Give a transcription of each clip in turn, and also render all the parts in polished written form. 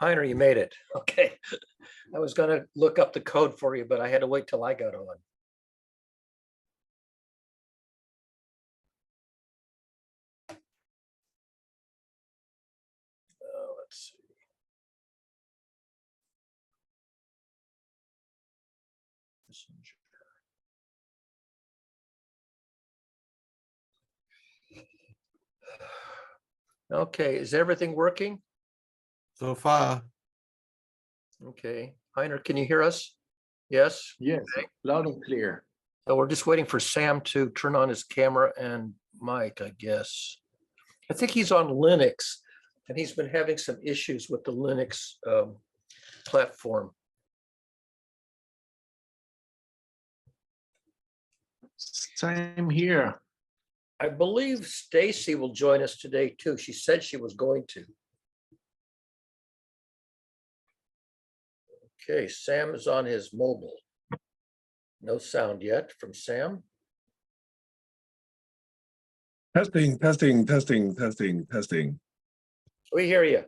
Heiner, you made it. Okay. I was going to look up the code for you, but I had to wait till I got on. Let's see. Messenger. Okay, is everything working? So far, Okay. Heiner, can you hear us? Yes? Yes, loud and clear. So we're just waiting for Sam to turn on his camera and mic, I guess. I think he's on Linux, and he's been having some issues with the Linux platform. Same here. I believe Stacey will join us today too. She said she was going to. Okay, Sam is on his mobile. No sound yet from Sam. Testing, testing, testing, testing, testing, We hear you.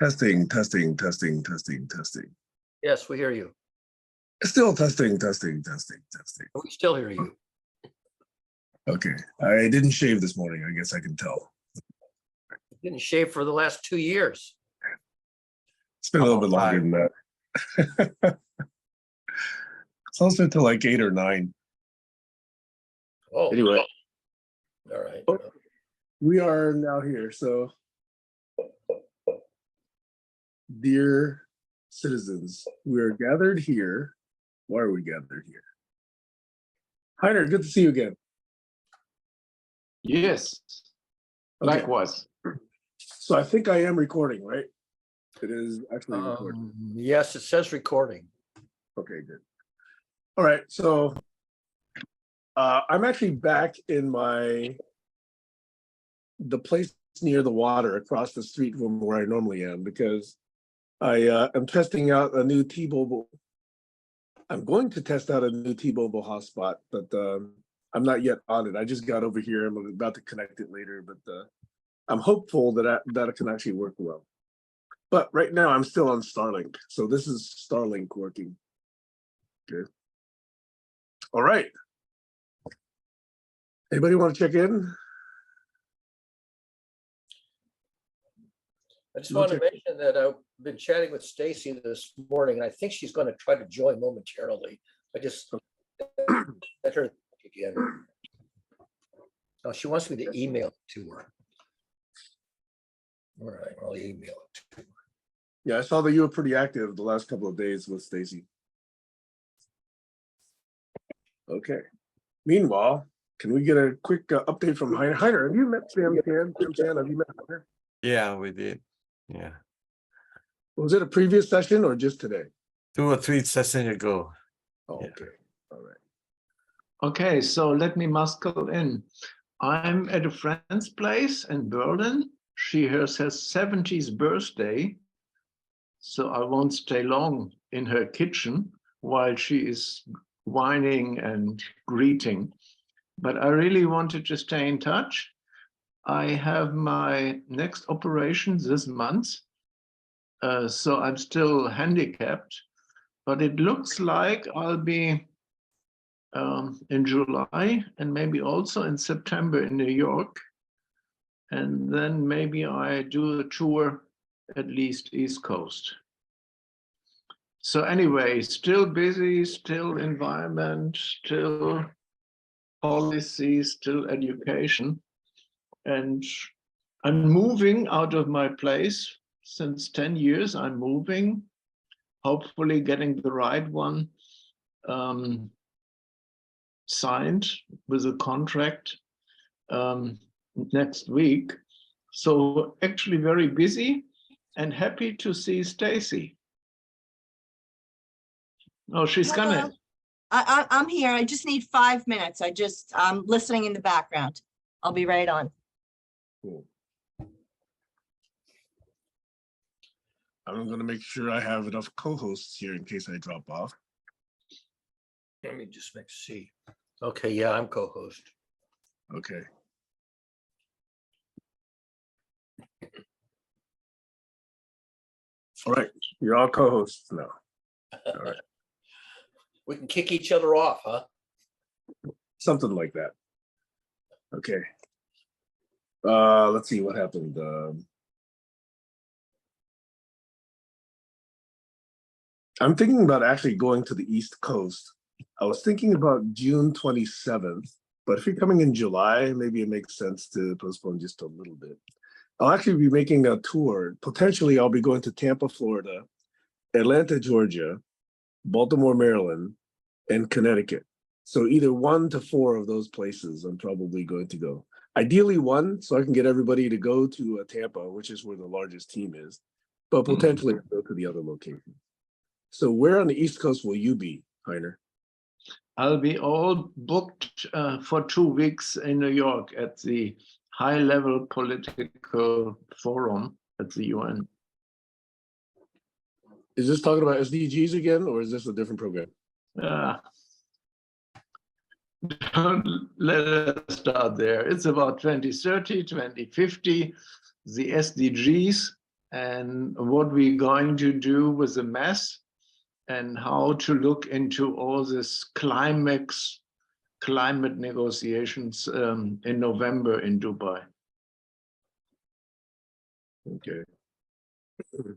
testing, testing, testing, testing, testing. Yes, we hear you. Still testing, testing, testing, testing. We still hear you. Okay, I didn't shave this morning. I guess I can tell. Didn't shave for the last 2 years. It's been a little bit longer than that. Closer to like 8 or 9. Oh, Anyway, all right. we are now here. So, dear citizens, we are gathered here. Why are we gathered here? Heiner, good to see you again. Yes, Okay. likewise. So I think I am recording, right? It is actually recording. Yes, it says recording. Okay, good. All right, so I'm actually back in the place near the water across the street from where I normally am, because I am testing out a new T-Mobile. I'm going to test out a new T-Mobile hotspot, but I'm not yet on it. I just got over here. I'm about to connect it later, but I'm hopeful that it can actually work well. But right now I'm still on Starlink. So this is Starlink working. Okay. All right. Anybody want to check in? I just want to mention that I've been chatting with Stacey this morning, and I think she's going to try to join momentarily. I just let her again. Oh, she wants me to email it to her. All right, I'll email it to her. Yeah, I saw that you were pretty active the last couple of days with Stacey. Okay. Meanwhile, can we get a quick update from Heiner? Heiner, have you met Sam Chan? Sam Chan, have you met Heiner? yeah, we did. Yeah, Was it a previous session or just today? 2 or 3 sessions ago. Oh, Yeah. okay. All right. Okay, so let me muscle in. I'm at a friend's place in Berlin. She has her 70th birthday, so I won't stay long in her kitchen while she is whining and greeting. But I really wanted to stay in touch. I have my next operation this month, so I'm still handicapped, but it looks like I'll be in July and maybe also in September in New York. And then maybe I do a tour, at least East Coast. So anyway, still busy, still environment, still policy, still education. And I'm moving out of my place since 10 years. I'm moving, hopefully getting the right one signed with a contract next week. So actually very busy and happy to see Stacey. Oh, she's coming. I'm here. I just need 5 minutes. I'm listening in the background. I'll be right on. Cool. I'm going to make sure I have enough co-hosts here in case I drop off. Let me just see. Okay, yeah, I'm co-host. Okay. All right, you're all co-hosts now. All right, We can kick each other off, huh? something like that. Okay. Let's see what happened. I'm thinking about actually going to the East Coast. I was thinking about June 27th, but if you're coming in July, maybe it makes sense to postpone just a little bit. I'll actually be making a tour. Potentially, I'll be going to Tampa, Florida, Atlanta, Georgia, Baltimore, Maryland, and Connecticut. So either 1 to 4 of those places I'm probably going to go. Ideally 1, so I can get everybody to go to Tampa, which is where the largest team is, but potentially go to the other location. So where on the East Coast will you be, Heiner? I'll be all booked for 2 weeks in New York at the high-level political forum at the UN. Is this talking about SDGs again, or is this a different program? Don't let us start there. It's about 2030, 2050, the SDGs, and what we're going to do with the mess, and how to look into all this climate negotiations in November in Dubai. Okay. Do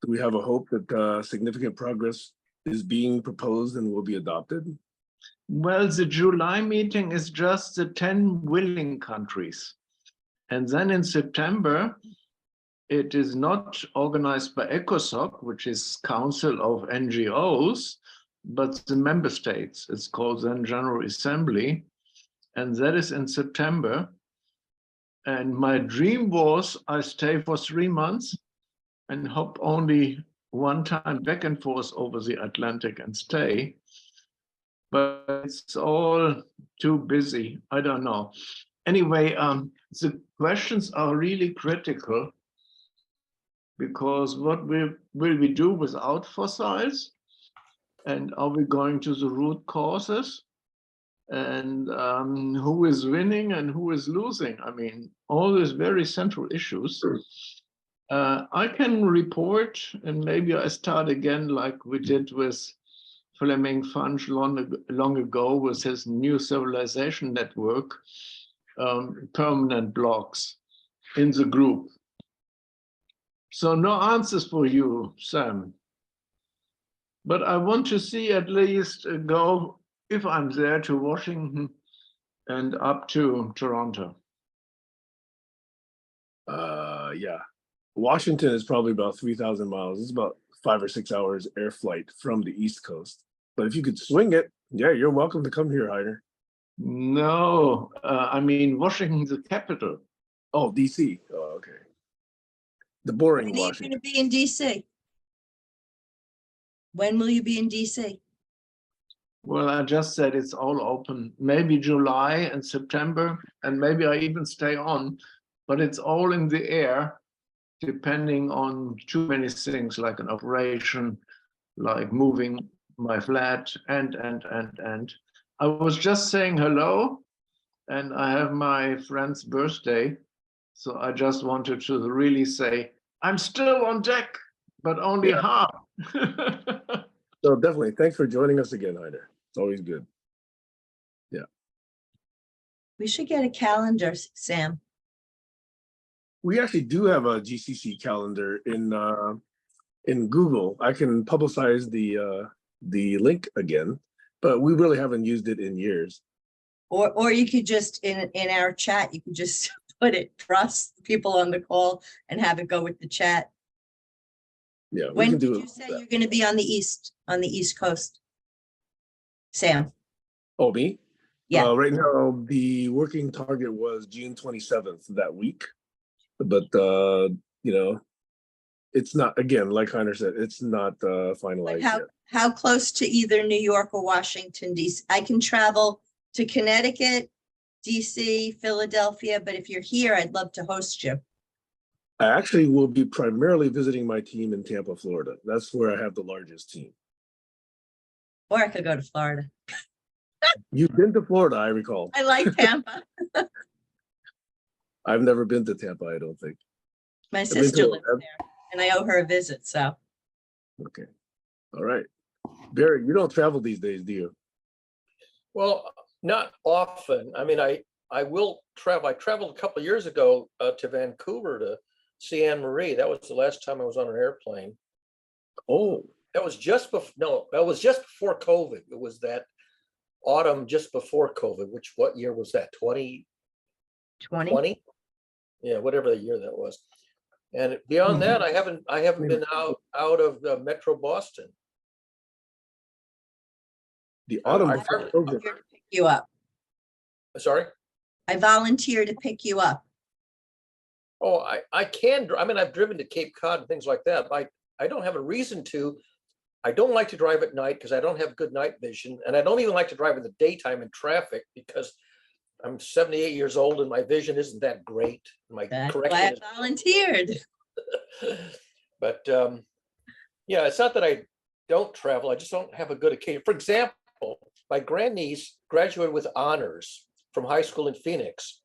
we have a hope that significant progress is being proposed and will be adopted? Well, the July meeting is just the 10 willing countries. And then in September, it is not organized by ECOSOC, which is Council of NGOs, but the member states. It's called then General Assembly. And that is in September. And my dream was I stay for 3 months and hop only one time back and forth over the Atlantic and stay. But it's all too busy. I don't know. Anyway, the questions are really critical, because what will we do without fossils? And are we going to the root causes? And who is winning and who is losing? I mean, all these very central issues. I can report, and maybe I start again like we did with Fleming Funch long ago with his New Civilization Network, permanent blocks in the group. So no answers for you, Sam. But I want to see at least go, if I'm there, to Washington and up to Toronto. Yeah. Washington is probably about 3,000 miles. It's about 5 or 6 hours air flight from the East Coast. But if you could swing it, yeah, you're welcome to come here, Heiner. No, I mean, Washington's the capital. Oh, DC. Oh, okay. The boring When are you Washington. going to be in DC? When will you be in DC? Well, I just said it's all open. Maybe July and September, and maybe I even stay on, but it's all in the air, depending on too many things, like an operation, like moving my flat, and. I was just saying hello, and I have my friend's birthday, so I just wanted to really say, I'm still on deck, but only half. So definitely, thanks for joining us again, Heiner. It's always good. Yeah. We should get a calendar, Sam. We actually do have a GCC calendar in Google. I can publicize the link again, but we really haven't used it in years. Or you could just, in our chat, you could just put it for us, people on the call, and have it go with the chat. Yeah, we When can did do you it. say you're going to be on the East Coast, Sam? Oh, me? Yeah. Right now, the working target was June 27th that week. But, you know, it's not, again, like Heiner said, it's not finalized yet. How close to either New York or Washington, DC? I can travel to Connecticut, DC, Philadelphia, but if you're here, I'd love to host you. I actually will be primarily visiting my team in Tampa, Florida. That's where I have the largest team. Or I could go to Florida. You've been to Florida, I recall. I like Tampa. I've never been to Tampa, I don't think. My been sister to- lives there, and I owe her a visit, so. Okay. All right. Barry, you don't travel these days, do you? Well, not often. I mean, I will travel. I traveled a couple of years ago to Vancouver to see Anne Marie. That was the last time I was on an airplane. Oh, That was just before, no, that was just before COVID. It was that autumn just before COVID, what year was that? 2020? 20? Yeah, whatever the year that was. And beyond that, I haven't been out of Metro Boston. the autumn I before hardly- COVID. Here to pick you up. Sorry? I volunteer to pick you up. Oh, I can, I mean, I've driven to Cape Cod and things like that, but I don't have a reason to. I don't like to drive at night because I don't have good night vision. And I don't even like to drive in the daytime in traffic because I'm 78 years old and my vision isn't that great. My That's why correction I volunteered. But yeah, it's not that I don't travel. I just don't have a good occasion. For example, my grandniece graduated with honors from high school in Phoenix.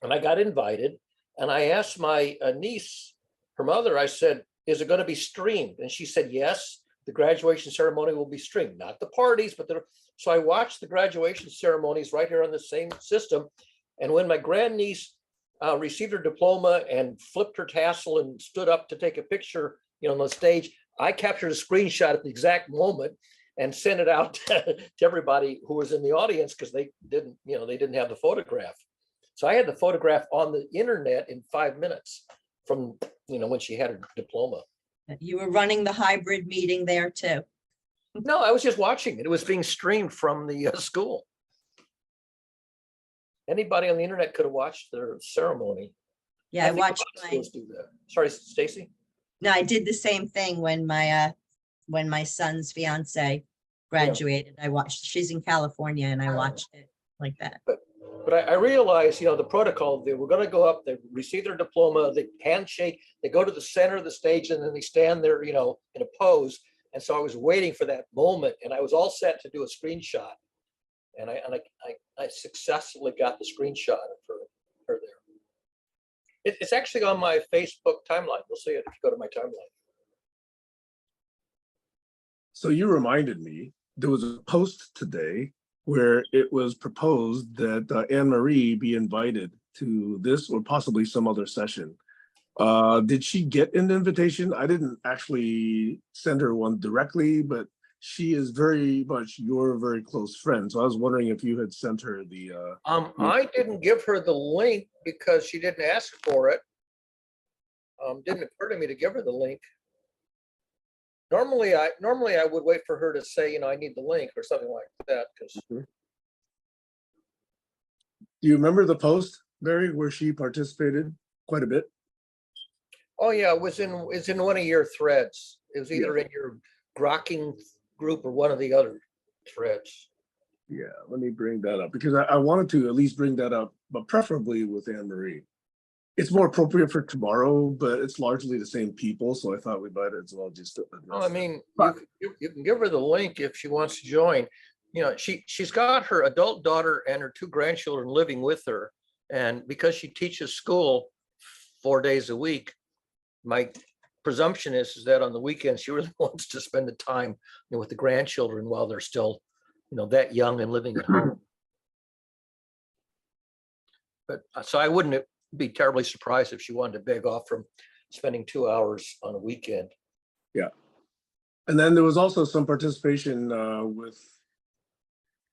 And I got invited and I asked my niece, her mother, I said, is it going to be streamed? And she said, yes, the graduation ceremony will be streamed, not the parties, but so I watched the graduation ceremonies right here on the same system. And when my grandniece received her diploma and flipped her tassel and stood up to take a picture, on the stage, I captured a screenshot at the exact moment and sent it out to everybody who was in the audience because they didn't have the photograph. So I had the photograph on the internet in 5 minutes from, when she had her diploma. You were running the hybrid meeting there too. No, I was just watching it. It was being streamed from the school. Anybody on the internet could have watched their ceremony. Yeah, I think a lot watched of schools do that. Sorry, Stacey. no, I did the same thing when my son's fiance graduated. I watched, she's in California and I watched it like that. But I realized, the protocol, they were going to go up, they receive their diploma, they handshake, they go to the center of the stage and then they stand there, in a pose. And so I was waiting for that moment and I was all set to do a screenshot. And I successfully got the screenshot of her there. It's actually on my Facebook timeline. You'll see it if you go to my timeline. So you reminded me, there was a post today where it was proposed that Anne Marie be invited to this or possibly some other session. Did she get an invitation? I didn't actually send her one directly, but she is very much your very close friend. So I was wondering if you had sent her the. I didn't give her the link because she didn't ask for it. Didn't occur to me to give her the link. Normally I would wait for her to say, I need the link or something like that. Because Do you remember the post, Barry, where she participated quite a bit? oh yeah, it's in one of your threads. It was either in your grokking group or one of the other threads. Yeah, let me bring that up because I wanted to at least bring that up, but preferably with Anne Marie. It's more appropriate for tomorrow, but it's largely the same people, so I thought we might as well just. Well, I mean, you can give her the link if she wants to join. She's got her adult daughter and her 2 grandchildren living with her, and because she teaches school 4 days a week, my presumption is that on the weekends she really wants to spend the time with the grandchildren while they're still, that young and living at home. But so I wouldn't be terribly surprised if she wanted to beg off from spending 2 hours on a weekend. Yeah. And then there was also some participation with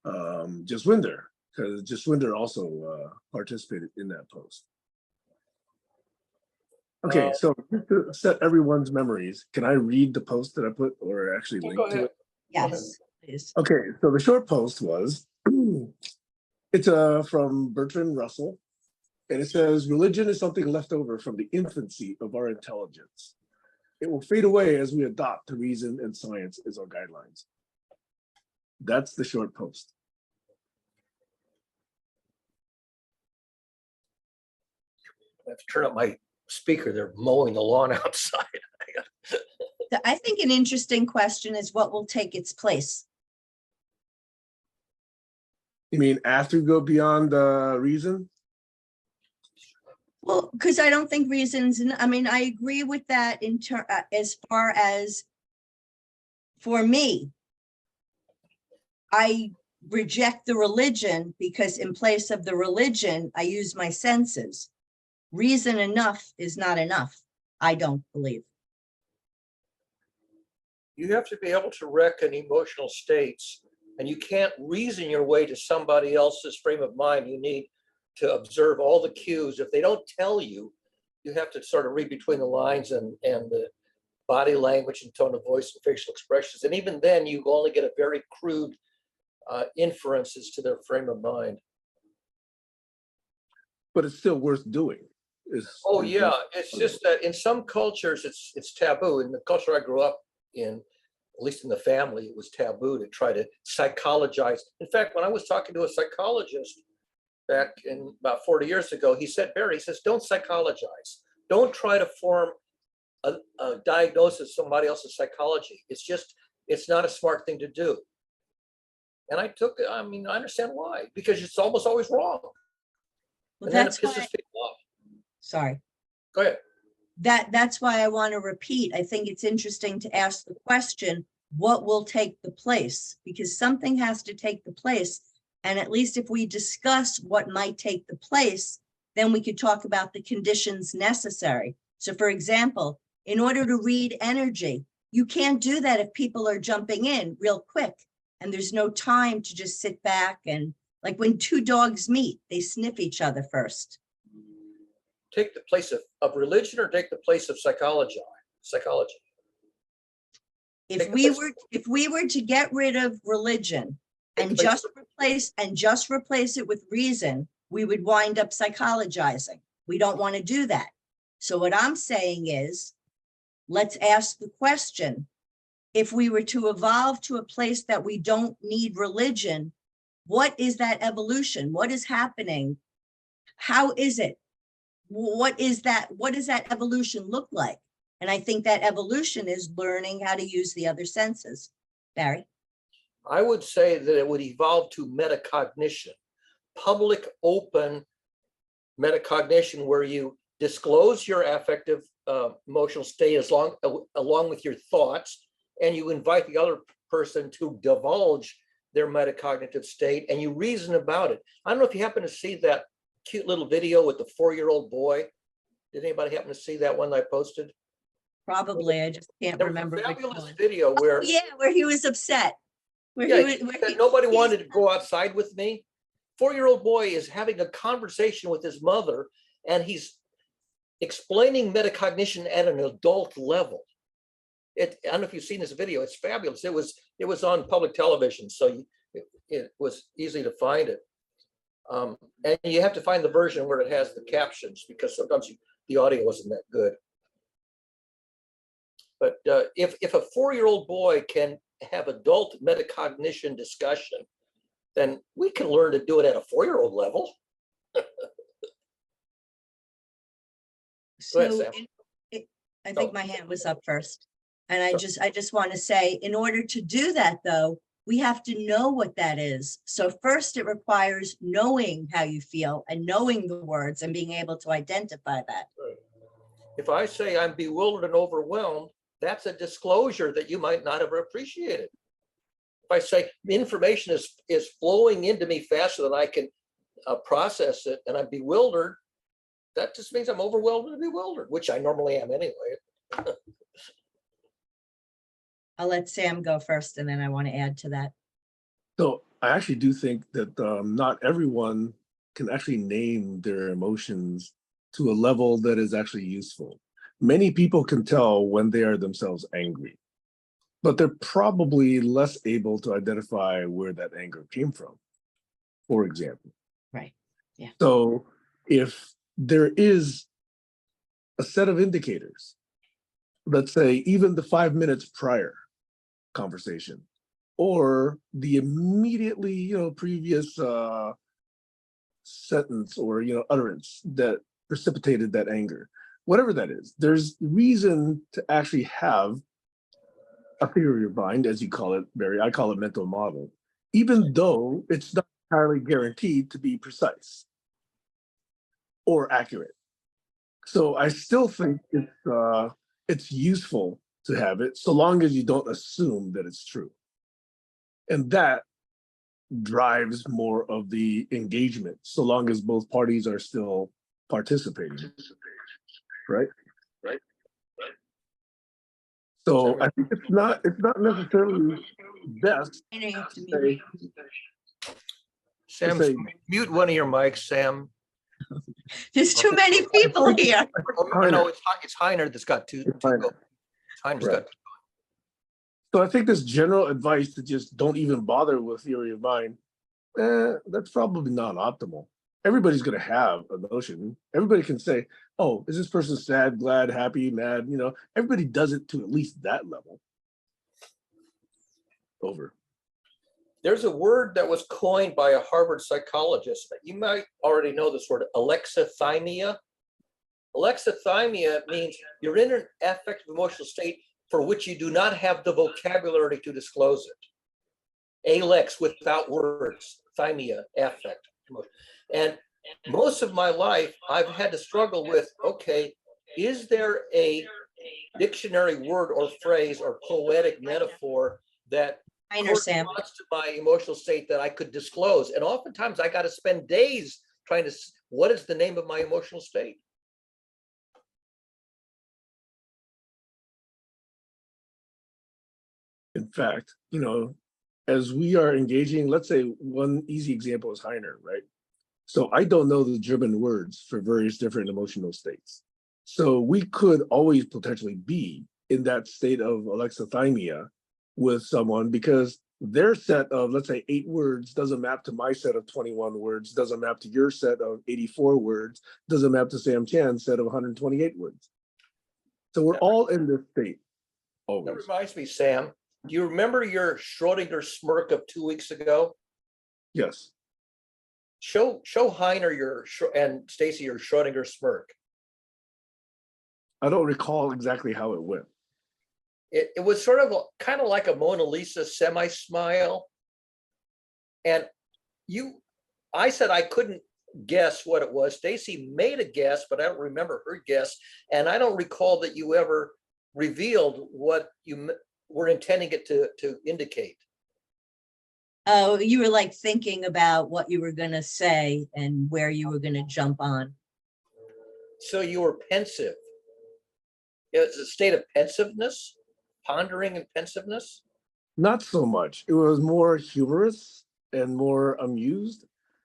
Jaswinder, because Jaswinder also participated in that post. Okay, so just to set everyone's memories, can I read the post that I put or actually link to it? Yes, please. Okay, so the short post was, it's from Bertrand Russell. And it says, religion is something left over from the infancy of our intelligence. It will fade away as we adopt to reason and science as our guidelines. That's the short post. I have to turn up my speaker. They're mowing the lawn outside. I think an interesting question is what will take its place. You mean after we go beyond reason? Well, because I don't think reasons, I mean, I agree with that as far as for me, I reject the religion because in place of the religion, I use my senses. Reason enough is not enough, I don't believe. You have to be able to reckon emotional states, and you can't reason your way to somebody else's frame of mind. You need to observe all the cues. If they don't tell you, you have to sort of read between the lines and the body language and tone of voice and facial expressions. And even then, you only get a very crude inferences to their frame of mind. But it's still worth doing. Oh yeah, it's just that in some cultures it's taboo. In the culture I grew up in, at least in the family, it was taboo to try to psychologize. In fact, when I was talking to a psychologist back in about 40 years ago, he said, Barry, he says, don't psychologize. Don't try to form a diagnosis of somebody else's psychology. It's not a smart thing to do. And I understand why, because it's almost always wrong. Well, And then it that's why, pisses people off. sorry. Go ahead. That's why I want to repeat. I think it's interesting to ask the question, what will take the place? Because something has to take the place. And at least if we discuss what might take the place, then we could talk about the conditions necessary. So for example, in order to read energy, you can't do that if people are jumping in real quick and there's no time to just sit back and, like when two dogs meet, they sniff each other first. Take the place of religion or take the place of psychology? If we were to get rid of religion and just replace it with reason, we would wind up psychologizing. We don't want to do that. So what I'm saying is, let's ask the question, if we were to evolve to a place that we don't need religion, what is that evolution? What is happening? How is it? What is that? What does that evolution look like? And I think that evolution is learning how to use the other senses. Barry? I would say that it would evolve to metacognition, public, open metacognition, where you disclose your affective emotional state along with your thoughts, and you invite the other person to divulge their metacognitive state, and you reason about it. I don't know if you happen to see that cute little video with the 4-year-old boy. Did anybody happen to see that one I posted? Probably, I just can't remember. There was a fabulous video where, yeah, where he was upset. Nobody wanted to go outside with me. 4-year-old boy is having a conversation with his mother, and he's explaining metacognition at an adult level. I don't know if you've seen this video. It's fabulous. It was on public television, so it was easy to find it. And you have to find the version where it has the captions, because sometimes the audio wasn't that good. But if a 4-year-old boy can have adult metacognition discussion, then we can learn to do it at a 4-year-old level. So ahead, I think my hand was up first. And I just want to say, in order to do that, though, we have to know what that is. So first, it requires knowing how you feel and knowing the words and being able to identify that. If I say I'm bewildered and overwhelmed, that's a disclosure that you might not have appreciated. If I say information is flowing into me faster than I can process it, and I'm bewildered, that just means I'm overwhelmed and bewildered, which I normally am anyway. I'll let Sam go first, and then I want to add to that. So I actually do think that not everyone can actually name their emotions to a level that is actually useful. Many people can tell when they are themselves angry, but they're probably less able to identify where that anger came from, for example. Right. Yeah. So if there is a set of indicators, let's say even the 5 minutes prior conversation, or the immediately previous sentence or utterance that precipitated that anger, whatever that is, there's reason to actually have a theory of mind, as you call it, Barry. I call it mental model, even though it's not entirely guaranteed to be precise or accurate. So I still think it's useful to have it, so long as you don't assume that it's true. And that drives more of the engagement, so long as both parties are still participating. Right? So I think it's not necessarily best I know you have to to mute. say, Sam, say- mute one of your mics, Sam. There's too many people here. Oh, no, it's Heiner that's got two. It's Heiner. Heiner's Right. got. So I think this general advice to just don't even bother with theory of mind, that's probably not optimal. Everybody's going to have emotion. Everybody can say, oh, is this person sad, glad, happy, mad? You know, everybody does it to at least that level. Over. There's a word that was coined by a Harvard psychologist. You might already know this word, Alexithymia. Alexithymia means you're in an affective emotional state for which you do not have the vocabulary to disclose it. Alex, without words, thymia, affect. And most of my life, I've had to struggle with, okay, is there a dictionary word or phrase or poetic metaphor that Heiner, Sam. corresponds to my emotional state that I could disclose? And oftentimes I got to spend days trying to, what is the name of my emotional state? In fact, you know, as we are engaging, let's say one easy example is Heiner, right? So I don't know the German words for various different emotional states. So we could always potentially be in that state of alexithymia with someone because their set of, let's say, 8 words doesn't map to my set of 21 words, doesn't map to your set of 84 words, doesn't map to Sam Chan's set of 128 words. So we're all in this state That always. reminds me, Sam, do you remember your Schrodinger smirk of 2 weeks ago? Yes. Show Heiner and Stacey your Schrodinger smirk. I don't recall exactly how it went. It was sort of kind of like a Mona Lisa semi-smile. And I said I couldn't guess what it was. Stacey made a guess, but I don't remember her guess. And I don't recall that you ever revealed what you were intending it to indicate. Oh, you were like thinking about what you were going to say and where you were going to jump on. So you were pensive. It's a state of pensiveness, pondering and pensiveness. Not so much. It was more humorous and more amused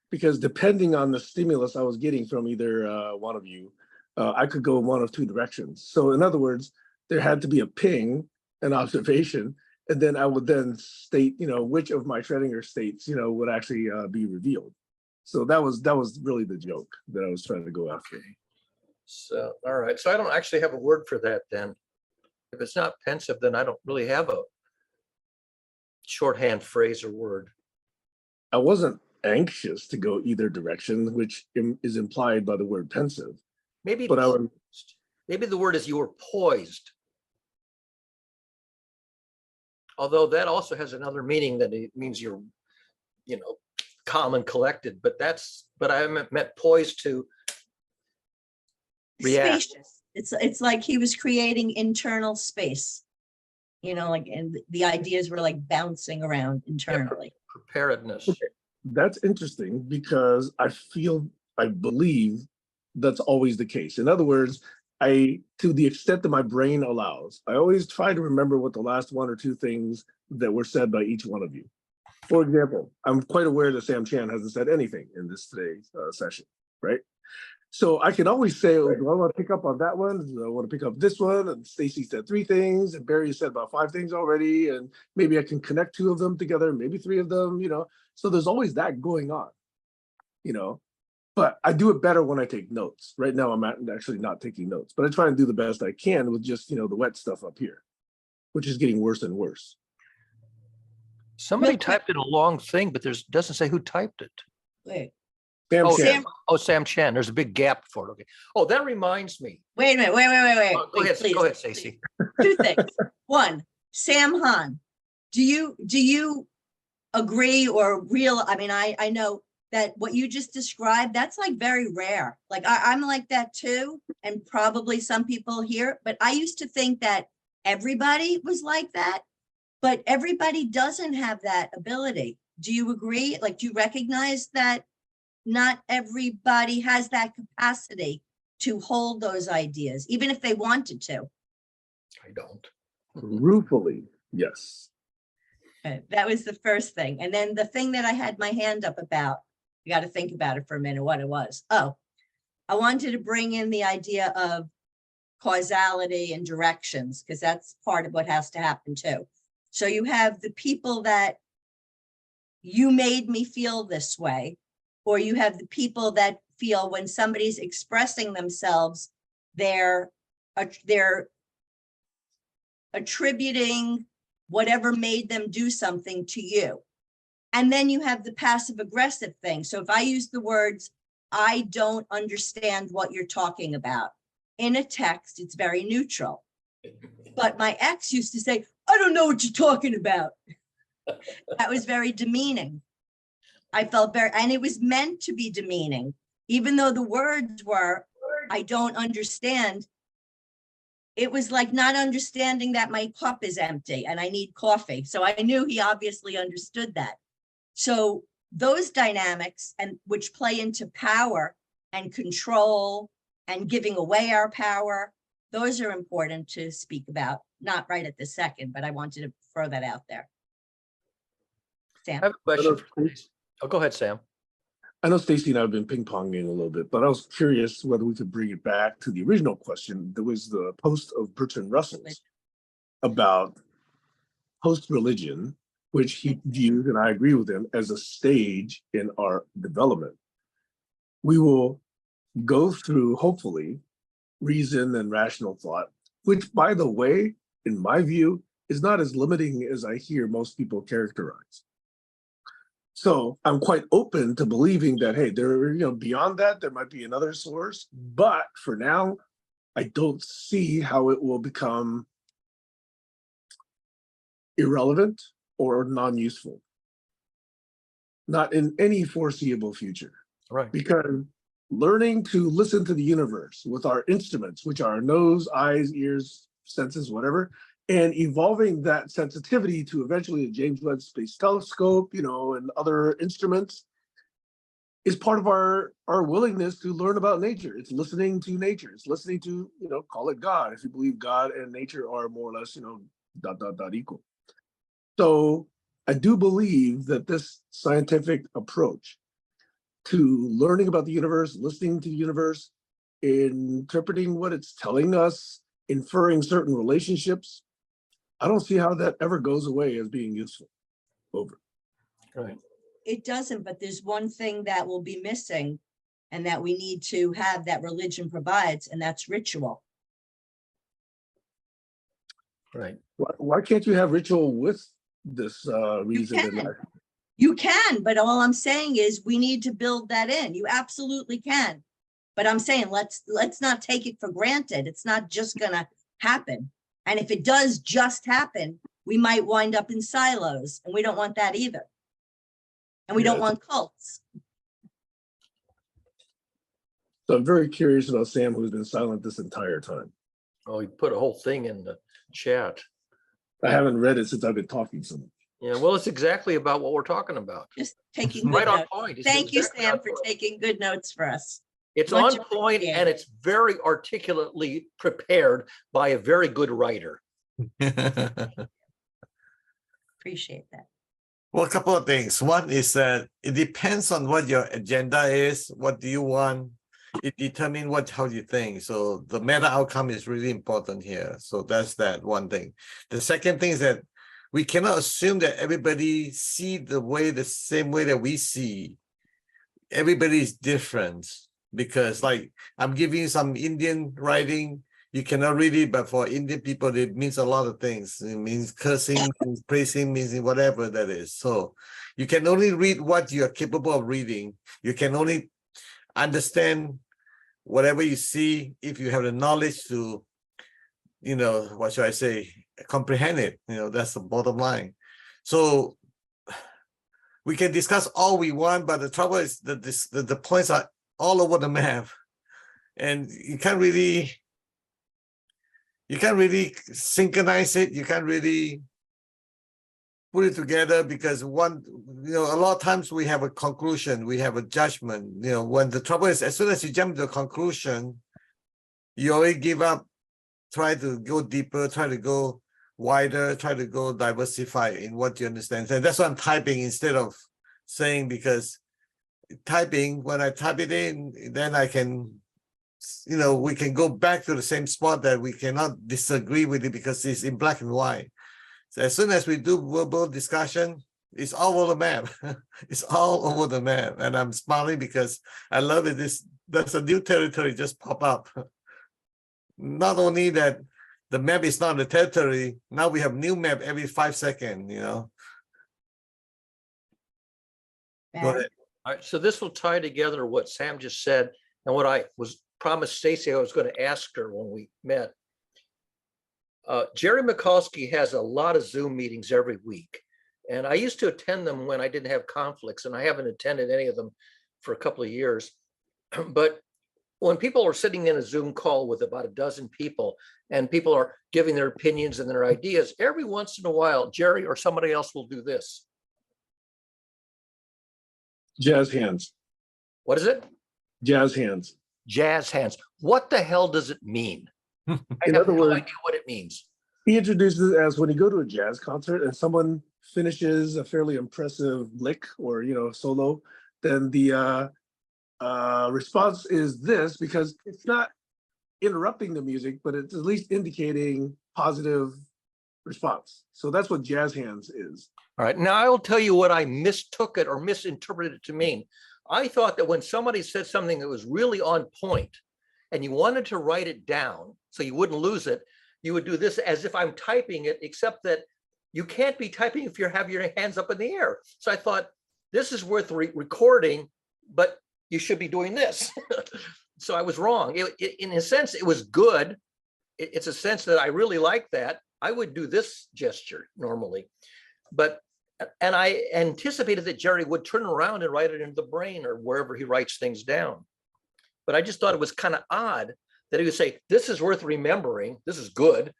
because depending on the stimulus I was getting from either one of you, I could go one of 2 directions. So in other words, there had to be a ping, an observation, and then I would then state, you know, which of my Schrodinger states, you know, would actually be revealed. So that was really the joke that I was trying to go after. So, all right. So I don't actually have a word for that then. If it's not pensive, then I don't really have a shorthand phrase or word. I wasn't anxious to go either direction, which is implied by the word pensive. Maybe, But I would, maybe the word is you were poised. Although that also has another meaning that it means you're, you know, calm and collected. But I meant poised to react. Spacious. It's like he was creating internal space, you know, like, and the ideas were like bouncing around internally. Preparedness. that's interesting because I believe that's always the case. In other words, to the extent that my brain allows, I always try to remember what the last 1 or 2 things that were said by each one of you. For example, I'm quite aware that Sam Chan hasn't said anything in today's session, right? So I can always say, oh, do I want to pick up on that one? Do I want to pick up this one? And Stacey said 3 things, and Barry said about 5 things already, and maybe I can connect 2 of them together, maybe 3 of them, you know. So there's always that going on, you know. But I do it better when I take notes. Right now, I'm actually not taking notes, but I try and do the best I can with just, you know, the wet stuff up here, which is getting worse and worse. Somebody typed in a long thing, but doesn't say who typed it. Wait, Sam Oh, Chan. Sam Chen. There's a big gap for it. Okay. Oh, that reminds me. wait a minute, wait. Oh, go ahead, please. go ahead, Stacey. 2 things. 1, Sam Han, do you agree or I mean, I know that what you just described, that's like very rare. Like I'm like that too, and probably some people here, but I used to think that everybody was like that, but everybody doesn't have that ability. Do you agree? Like, do you recognize that not everybody has that capacity to hold those ideas, even if they wanted to? I don't. Ruefully, yes. Okay, that was the first thing. And then the thing that I had my hand up about, you got to think about it for a minute, what it was. Oh, I wanted to bring in the idea of causality and directions, because that's part of what has to happen too. So you have the people that you made me feel this way, or you have the people that feel when somebody's expressing themselves, they're attributing whatever made them do something to you. And then you have the passive aggressive thing. So if I use the words, I don't understand what you're talking about, in a text, it's very neutral. But my ex used to say, I don't know what you're talking about. That was very demeaning. I felt very, and it was meant to be demeaning, even though the words were, I don't understand. It was like not understanding that my cup is empty and I need coffee. So I knew he obviously understood that. So those dynamics, and which play into power and control and giving away our power, those are important to speak about. Not right at this second, but I wanted to throw that out there. Sam? I have a question. For Stacey. Oh, go ahead, Sam. I know Stacey and I have been ping-ponging a little bit, but I was curious whether we could bring it back to the original question. There was the post of Bertrand Russell's about post-religion, which he viewed, and I agree with him, as a stage in our development. We will go through, hopefully, reason and rational thought, which, by the way, in my view, is not as limiting as I hear most people characterize. So I'm quite open to believing that, hey, there, beyond that, there might be another source. But for now, I don't see how it will become irrelevant or non-useful. Not in any foreseeable future. Right. Because learning to listen to the universe with our instruments, which are nose, eyes, ears, senses, whatever, and evolving that sensitivity to eventually the James Webb Space Telescope, and other instruments, is part of our willingness to learn about nature. It's listening to nature. It's listening to, call it God, if you believe God and nature are more or less, equal. So I do believe that this scientific approach to learning about the universe, listening to the universe, interpreting what it's telling us, inferring certain relationships, I don't see how that ever goes away as being useful. Over. Right. It doesn't, but there's one thing that will be missing and that we need to have that religion provides, and that's ritual. Right. Why can't you have ritual with this reason? You can, but all I'm saying is we need to build that in. You absolutely can. But I'm saying let's not take it for granted. It's not just gonna happen. And if it does just happen, we might wind up in silos, and we don't want that either. And we don't want cults. So I'm very curious about Sam, who's been silent this entire time. Oh, he put a whole thing in the chat. I haven't read it since I've been talking so much. Yeah, well, it's exactly about what we're talking about. Just taking good Right on notes. point. It's Thank you, exactly Sam, on for point. taking good notes for us. It's Much on point, and appreciated. it's very articulately prepared by a very good writer. Appreciate that. Well, a couple of things. One is that it depends on what your agenda is. What do you want? It determines how you think. So the meta outcome is really important here. So that's that one thing. The second thing is that we cannot assume that everybody see the same way that we see. Everybody is different, because like I'm giving you some Indian writing. You cannot read it, but for Indian people, it means a lot of things. It means cursing, means praising, means whatever that is. So you can only read what you are capable of reading. You can only understand whatever you see if you have the knowledge to, what should I say, comprehend it. That's the bottom line. So we can discuss all we want, but the trouble is that the points are all over the map, and you can't really synchronize it. You can't really put it together because a lot of times we have a conclusion, we have a judgment. When the trouble is, as soon as you jump to a conclusion, you already give up. Try to go deeper, try to go wider, try to go diversify in what you understand. And that's why I'm typing instead of saying, because typing, when I type it in, then I can, we can go back to the same spot that we cannot disagree with it because it's in black and white. So as soon as we do verbal discussion, it's all over the map. It's all over the map. And I'm smiling because I love it. That's a new territory just pop up. Not only that the map is not the territory, now we have new map every 5 seconds, Go ahead. All right, so this will tie together what Sam just said and what I was promised Stacey I was going to ask her when we met. Jerry Mikulski has a lot of Zoom meetings every week, and I used to attend them when I didn't have conflicts, and I haven't attended any of them for a couple of years. But when people are sitting in a Zoom call with about a dozen people and people are giving their opinions and their ideas, every once in a while, Jerry or somebody else will do this. Jazz hands. What is it? Jazz hands. Jazz hands. What the hell does it mean? I In have other no words, idea what it means. he introduces it as when you go to a jazz concert and someone finishes a fairly impressive lick or solo, then the response is this, because it's not interrupting the music, but it's at least indicating positive response. So that's what jazz hands is. All right, now I will tell you what I mistook it or misinterpreted it to mean. I thought that when somebody said something that was really on point and you wanted to write it down so you wouldn't lose it, you would do this as if I'm typing it, except that you can't be typing if you have your hands up in the air. So I thought this is worth recording, but you should be doing this. So I was wrong. In a sense, it was good. It's a sense that I really like that. I would do this gesture normally, and I anticipated that Jerry would turn around and write it into the brain or wherever he writes things down. But I just thought it was kind of odd that he would say, this is worth remembering. This is good.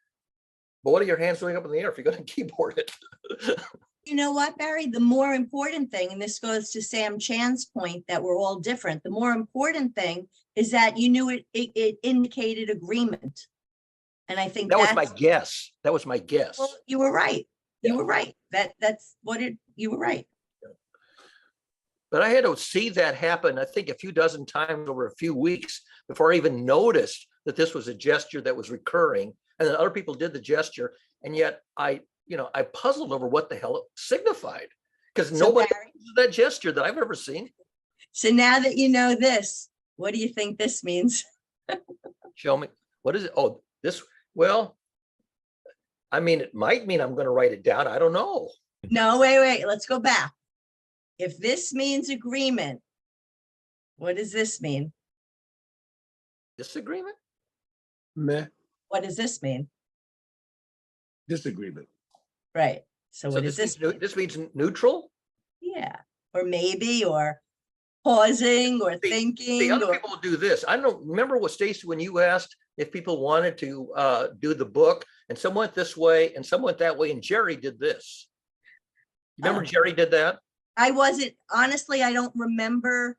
But what are your hands doing up in the air if you're going to keyboard it? You know what, Barry? The more important thing, and this goes to Sam Chan's point that we're all different. The more important thing is that you knew it indicated agreement. And I think that was my guess. That was my guess. Well, you were right. You were right. That's what you were right. But I had to see that happen, I think, a few dozen times over a few weeks before I even noticed that this was a gesture that was recurring. And then other people did the gesture. And yet I puzzled over what the hell it signified, because nobody uses that gesture that I've ever seen. So now that you know this, what do you think this means? Show me. What is it? Oh, this. Well, I mean, it might mean I'm going to write it down. I don't know. No, wait. Let's go back. If this means agreement, what does this mean? Disagreement? Meh. What does this mean? Disagreement. Right. So what does this mean? This means neutral? Yeah. Or maybe, or pausing, or thinking. The other people will do this. I don't remember what, Stacey, when you asked if people wanted to do the book, and some went this way and some went that way, and Jerry did this. Remember Jerry did that? I wasn't, honestly, I don't remember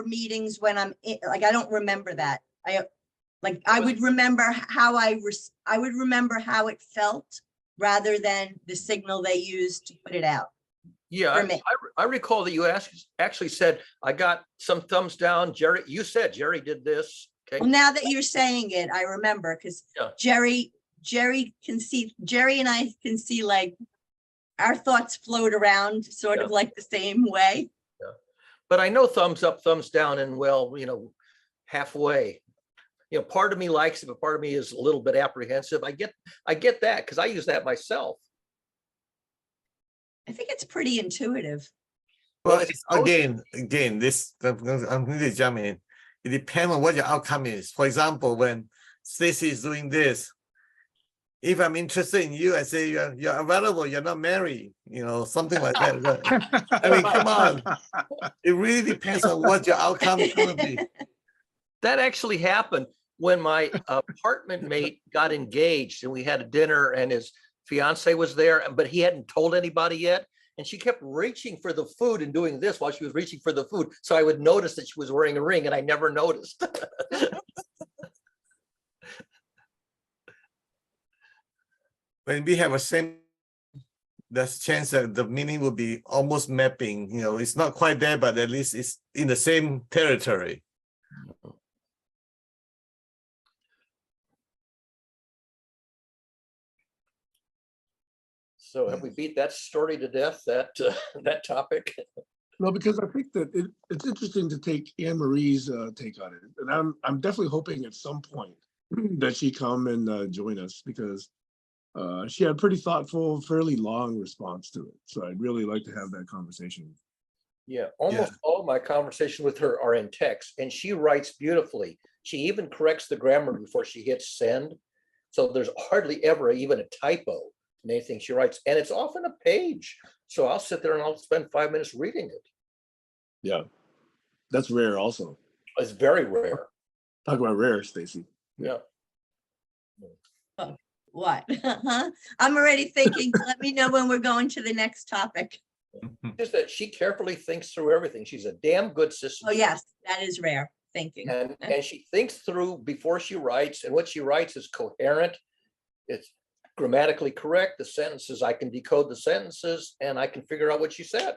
meetings when I'm in, like, I don't remember that. I would remember how I would remember how it felt rather than the signal they used to put it out. Yeah, I recall that you actually said, I got some thumbs down. Jerry, you said Jerry did this. Okay. Well, now that you're saying it, I remember, because Jerry and I can see like our thoughts float around sort of like the same way. Yeah. But I know thumbs up, thumbs down, and well, halfway. Part of me likes it, but part of me is a little bit apprehensive. I get that because I use that myself. I think it's pretty intuitive. Well, again, this I'm going to jump in. It depends on what your outcome is. For example, when Stacey is doing this, If I'm interested in you, I say you're available, you're not married, something like that. I mean, come on. It really depends on what your outcome is going to be. That actually happened when my apartment mate got engaged and we had a dinner and his fiance was there, but he hadn't told anybody yet. And she kept reaching for the food and doing this while she was reaching for the food. So I would notice that she was wearing a ring and I never noticed. When we have a same, there's a chance that the meaning will be almost mapping. It's not quite there, but at least it's in the same territory. So have we beat that story to death, that topic? No, because I think that it's interesting to take Anne Marie's take on it, and I'm definitely hoping at some point that she come and join us, because she had a pretty thoughtful, fairly long response to it. So I'd really like to have that conversation. Yeah, almost all of my conversations with her are in text, and she writes beautifully. She even corrects the grammar before she hits send. So there's hardly ever even a typo in anything she writes, and it's often a page. So I'll sit there and I'll spend 5 minutes reading it. Yeah, that's rare also. It's very rare. Talk about rare, Stacey. Yeah. What? I'm already thinking, let me know when we're going to the next topic. Just that she carefully thinks through everything. She's a damn good sister. Oh, yes, that is rare thinking. And she thinks through before she writes, and what she writes is coherent. It's grammatically correct. The sentences, I can decode the sentences and I can figure out what she said.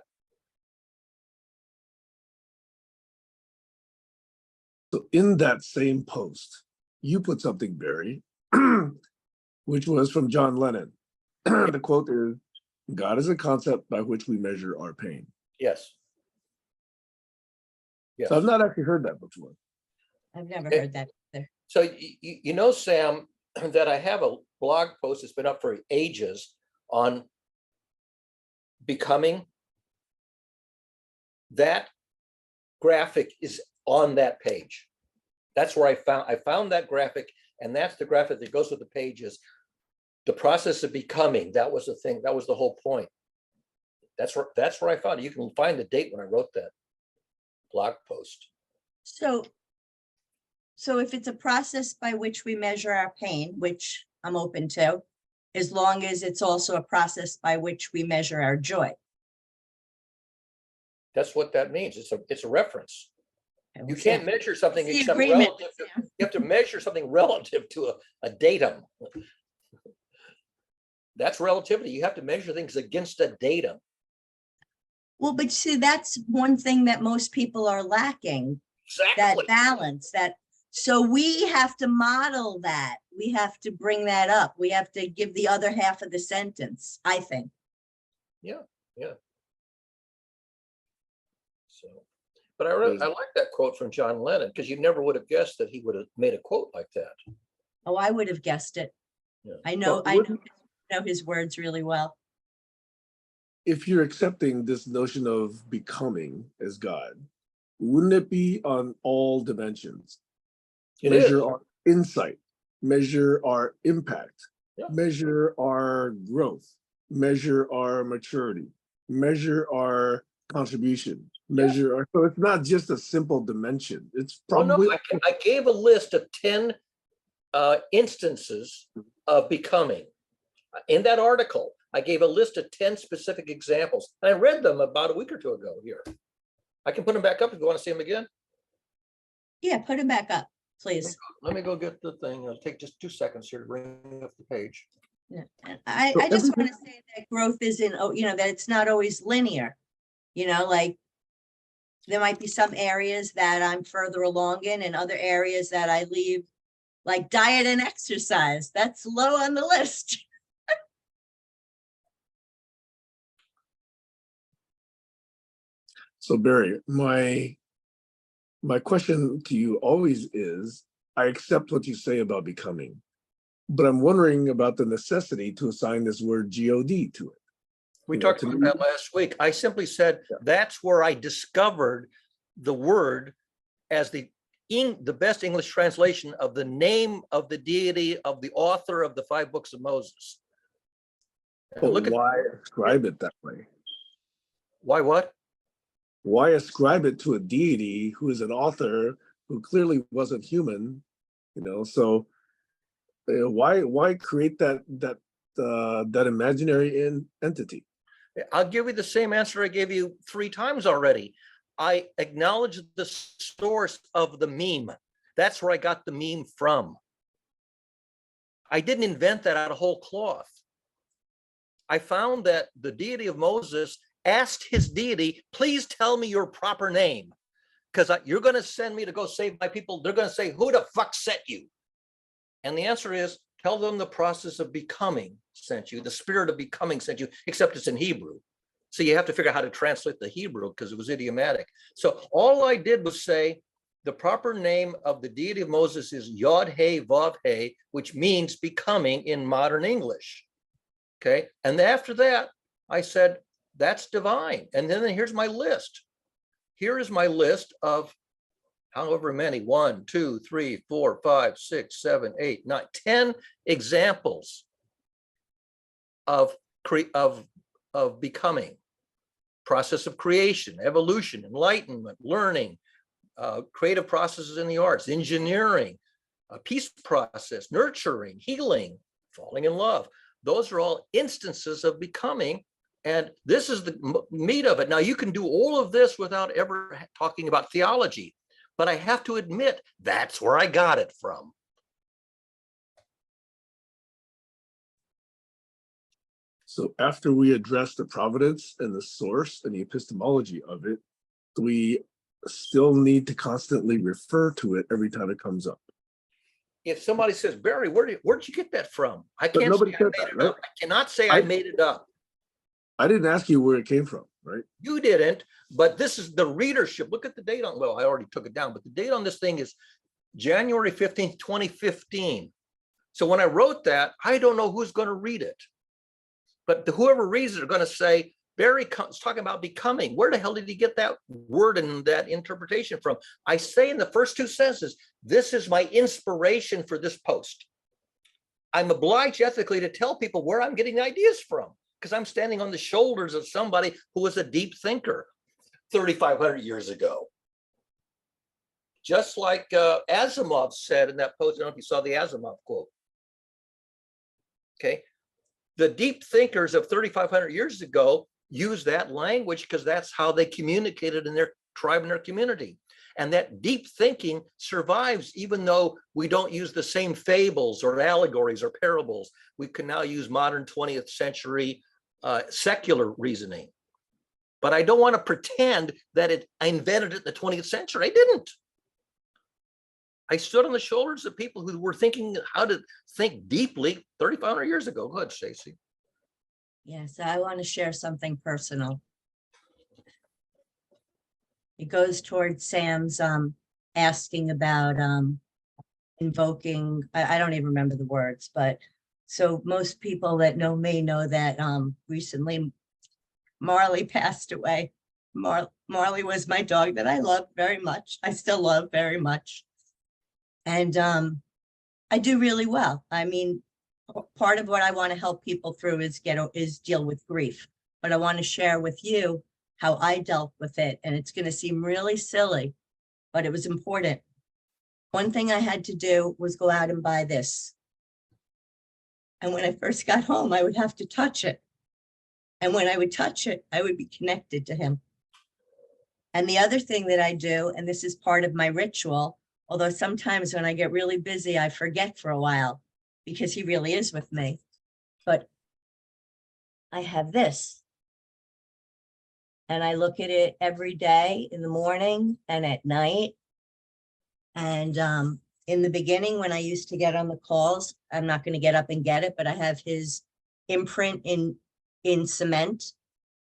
So in that same post, you put something, Barry, which was from John Lennon. The quote is, "God is a concept by which we measure our pain." Yes. Yes. So I've not actually heard that before. I've never heard that either. So you know, Sam, that I have a blog post that's been up for ages on becoming. That graphic is on that page. That's where I found that graphic, and that's the graphic that goes with the pages. The process of becoming, that was the thing, that was the whole point. That's where I found it. You can find the date when I wrote that blog post. So if it's a process by which we measure our pain, which I'm open to, as long as it's also a process by which we measure our joy. That's what that means. It's a reference. You can't measure something The except agreement, relative. Sam. You have to measure something relative to a datum. That's relativity. You have to measure things against a datum. Well, but see, that's one thing that most people are lacking, that Exactly. balance, so we have to model that. We have to bring that up. We have to give the other half of the sentence, I think. Yeah. So, but I like that quote from John Lennon, because you never would have guessed that he would have made a quote like that. Oh, I would have guessed it. Yeah. I know But his words really well. if you're accepting this notion of becoming as God, wouldn't it be on all dimensions? It Measure is. our insight, measure our impact, Yeah. measure our growth, measure our maturity, measure our contribution, measure our, so it's not just a simple dimension. It's probably, I gave a list of 10 instances of becoming. In that article, I gave a list of 10 specific examples. And I read them about a week or two ago here. I can put them back up if you want to see them again. Yeah, put him back up, please. Let me go get the thing. It'll take just 2 seconds here to bring up the page. Yeah. And I just want to say that growth isn't, that it's not always linear. Like there might be some areas that I'm further along in and other areas that I leave, like diet and exercise. That's low on the list. so Barry, my question to you always is, I accept what you say about becoming, but I'm wondering about the necessity to assign this word God to it. We talked about that last week. I simply said that's where I discovered the word as the the best English translation of the name of the deity of the author of the 5 books of Moses. And But look at why ascribe it that way? why what? Why ascribe it to a deity who is an author who clearly wasn't human? You know, so why create that imaginary entity? I'll give you the same answer I gave you 3 times already. I acknowledge the source of the meme. That's where I got the meme from. I didn't invent that out of whole cloth. I found that the deity of Moses asked his deity, please tell me your proper name, because you're going to send me to go save my people. They're going to say, who the fuck sent you? And the answer is, tell them the process of becoming sent you, the spirit of becoming sent you, except it's in Hebrew. So you have to figure out how to translate the Hebrew because it was idiomatic. So all I did was say, the proper name of the deity of Moses is Yod He Vav He, which means becoming in modern English. Okay. And after that, I said, that's divine. And then here's my list. Here is my list of however many, 1, 2, 3, 4, 5, 6, 7, 8, 9, 10 examples of becoming, process of creation, evolution, enlightenment, learning, creative processes in the arts, engineering, peace process, nurturing, healing, falling in love. Those are all instances of becoming. And this is the meat of it. Now, you can do all of this without ever talking about theology, but I have to admit, that's where I got it from. So after we address the providence and the source and the epistemology of it, we still need to constantly refer to it every time it comes up. If somebody says, Barry, where'd you get that from? I But can't nobody say I said made that, it right? up. I cannot say I made it up. I didn't ask you where it came from, right? You didn't, but this is the readership. Look at the date on, well, I already took it down, but the date on this thing is January 15th, 2015. So when I wrote that, I don't know who's going to read it. But whoever reads it are going to say, Barry's talking about becoming. Where the hell did he get that word and that interpretation from? I say in the first 2 sentences, this is my inspiration for this post. I'm obliged ethically to tell people where I'm getting ideas from, because I'm standing on the shoulders of somebody who was a deep thinker 3,500 years ago. Just like Asimov said in that post, I don't know if you saw the Asimov quote. Okay. The deep thinkers of 3,500 years ago used that language because that's how they communicated in their tribe and their community. And that deep thinking survives even though we don't use the same fables or allegories or parables. We can now use modern 20th century secular reasoning. But I don't want to pretend that I invented it in the 20th century. I didn't. I stood on the shoulders of people who were thinking how to think deeply 3,500 years ago. Go ahead, Stacey. Yes, I want to share something personal. It goes towards Sam's asking about invoking, I don't even remember the words, but so most people that know me know that recently Marley passed away. Marley was my dog that I loved very much. I still love very much. And I do really well. I mean, part of what I want to help people through is deal with grief. But I want to share with you how I dealt with it. And it's going to seem really silly, but it was important. One thing I had to do was go out and buy this. And when I first got home, I would have to touch it. And when I would touch it, I would be connected to him. And the other thing that I do, and this is part of my ritual, although sometimes when I get really busy, I forget for a while because he really is with me. But I have this. And I look at it every day in the morning and at night. And in the beginning, when I used to get on the calls, I'm not going to get up and get it, but I have his imprint in cement,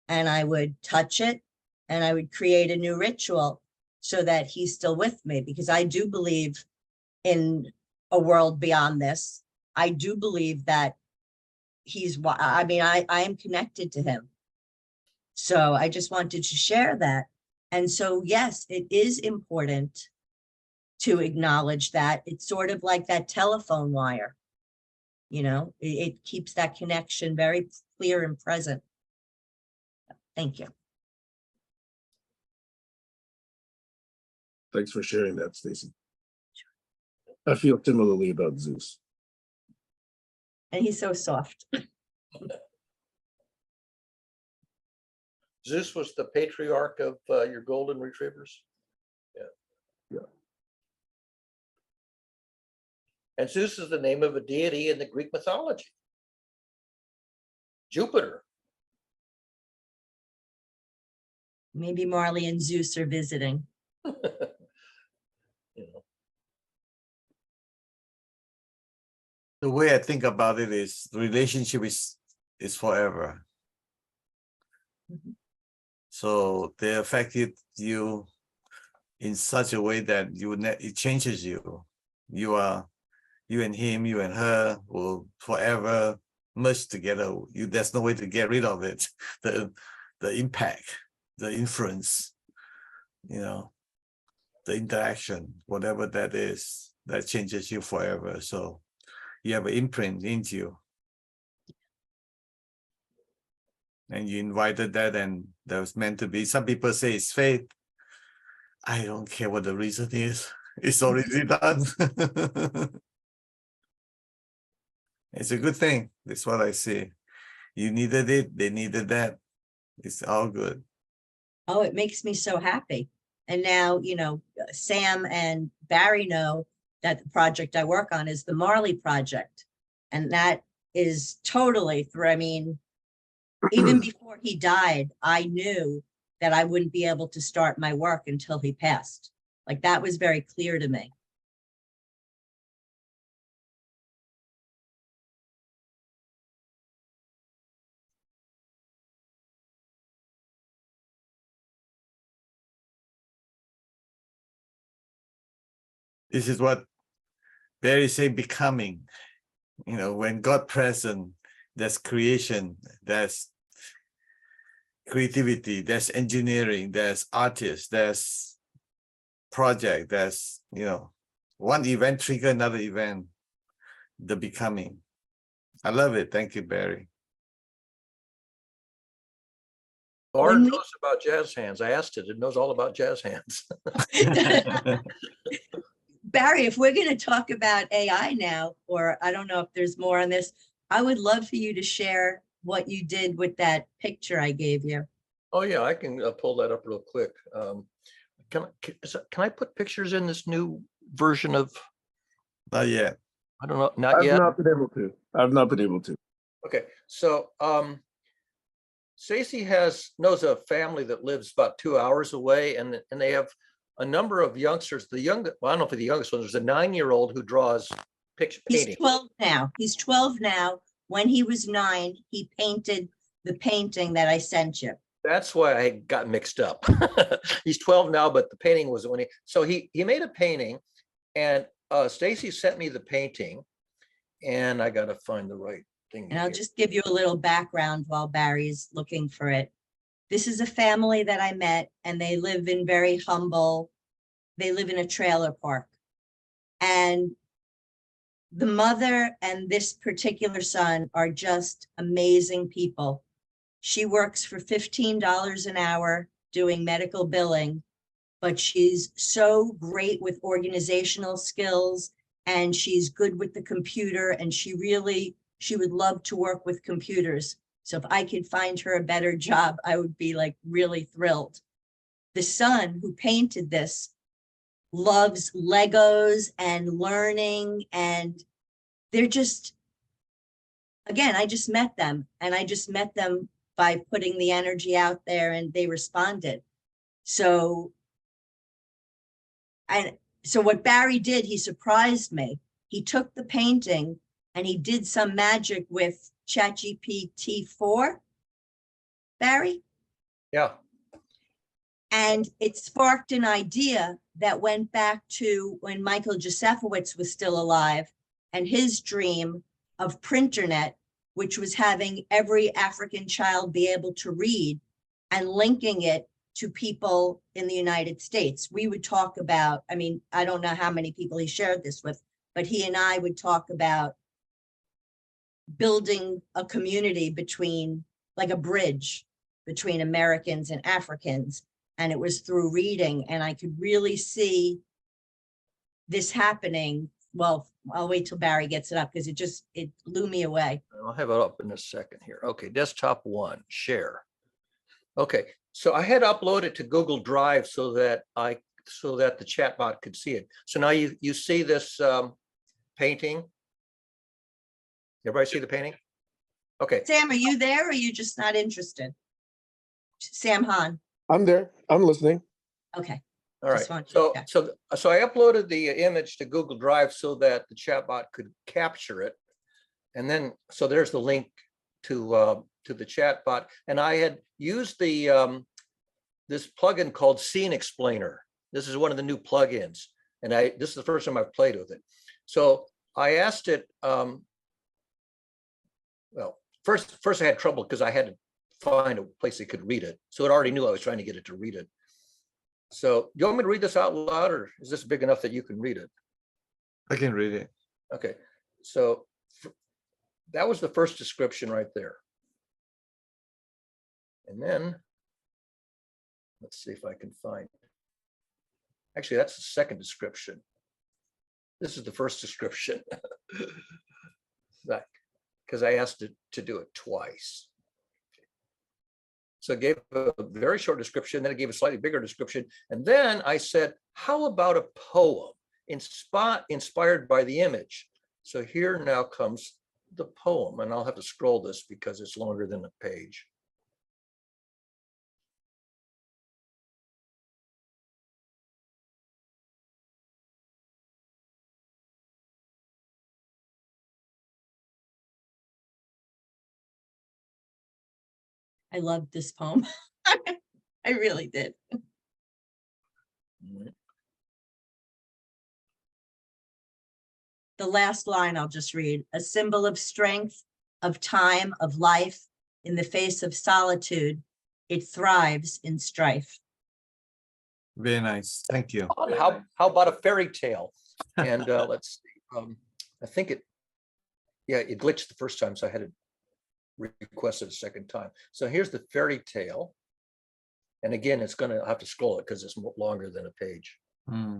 and I would touch it and I would create a new ritual so that he's still with me, because I do believe in a world beyond this. I do believe that I am connected to him. So I just wanted to share that. And so, yes, it is important to acknowledge that. It's sort of like that telephone wire. You know, it keeps that connection very clear and present. Thank you. Thanks for sharing that, Stacey. I feel similarly about Zeus. And he's so soft. Zeus was the patriarch of your golden retrievers. Yeah. And Zeus is the name of a deity in the Greek mythology. Jupiter. Maybe Marley and Zeus are visiting. You know, The way I think about it is the relationship is forever. Mhm. So they affected you in such a way that it changes you. You and him, you and her will forever merge together. There's no way to get rid of it. The impact, the influence, the interaction, whatever that is, that changes you forever. So you have an imprint into you. And you invited that, and that was meant to be. Some people say it's fate. I don't care what the reason is. It's already done. It's a good thing. That's what I say. You needed it. They needed that. It's all good. Oh, it makes me so happy. And now, Sam and Barry know that the project I work on is the Marley project. And that is totally through, even before he died, I knew that I wouldn't be able to start my work until he passed. Like, that was very clear to me. This is what Barry say, becoming. When God present, there's creation, there's creativity, there's engineering, there's artists, there's project, there's, one event trigger another event, the becoming. I love it. Thank you, Barry. Bard knows about jazz hands. I asked it. It knows all about jazz hands. Barry, if we're going to talk about AI now, or I don't know if there's more on this, I would love for you to share what you did with that picture I gave you. Oh yeah, I can pull that up real quick. Can I put pictures in this new version of? Not yet. I don't know. Not I've yet. not been able to. I've not been able to. Okay, so Stacey knows a family that lives about 2 hours away, and they have a number of youngsters. I don't know if the youngest one. There's a 9-year-old who draws picture painting. He's 12 now. He's 12 now. When he was 9, he painted the painting that I sent you. That's why I got mixed up. He's 12 now, but the painting was when he made a painting, and Stacey sent me the painting, and I got to find the right thing. And I'll just give you a little background while Barry's looking for it. This is a family that I met, and they live in they live in a trailer park. And the mother and this particular son are just amazing people. She works for $15 an hour doing medical billing, but she's so great with organizational skills, and she's good with the computer, and she would love to work with computers. So if I could find her a better job, I would be like really thrilled. The son who painted this loves Legos and learning, and they're just, again, I just met them, and I just met them by putting the energy out there, and they responded. So what Barry did, he surprised me. He took the painting and he did some magic with ChatGPT 4, Barry. Yeah. And it sparked an idea that went back to when Michael Josefowitz was still alive, and his dream of Printernet, which was having every African child be able to read and linking it to people in the United States. We would talk about, I mean, I don't know how many people he shared this with, but he and I would talk about building a community between, like a bridge between Americans and Africans. And it was through reading, and I could really see this happening. Well, I'll wait till Barry gets it up because it blew me away. I'll have it up in a second here. Okay, desktop 1, share. Okay, so I had uploaded to Google Drive so that the chatbot could see it. So now you see this painting. Everybody see the painting? Okay, Sam, are you there or are you just not interested? Sam Han. I'm there. I'm listening. Okay. all right. Just wanted to So check. so I uploaded the image to Google Drive so that the chatbot could capture it. And then, so there's the link to the chatbot. And I had used the this plugin called Scene Explainer. This is one of the new plugins. And this is the first time I've played with it. So I asked it, well, first I had trouble because I had to find a place it could read it. So it already knew I was trying to get it to read it. So you want me to read this out loud, or is this big enough that you can read it? I can read it. Okay, so that was the first description right there. And then, let's see if I can find, actually, that's the second description. This is the first description. Because I asked it to do it twice. So it gave a very short description, then it gave a slightly bigger description. And then I said, how about a poem inspired by the image? So here now comes the poem, and I'll have to scroll this because it's longer than a page. I loved this poem. I really did. The last line I'll just read. A symbol of strength, of time, of life, in the face of solitude, it thrives in strife. Very nice. Thank you. How about a fairy tale? And let's see, I think it glitched the first time, so I had to request it a second time. So here's the fairy tale. And again, it's gonna have to scroll it because it's longer than a page. Hmm.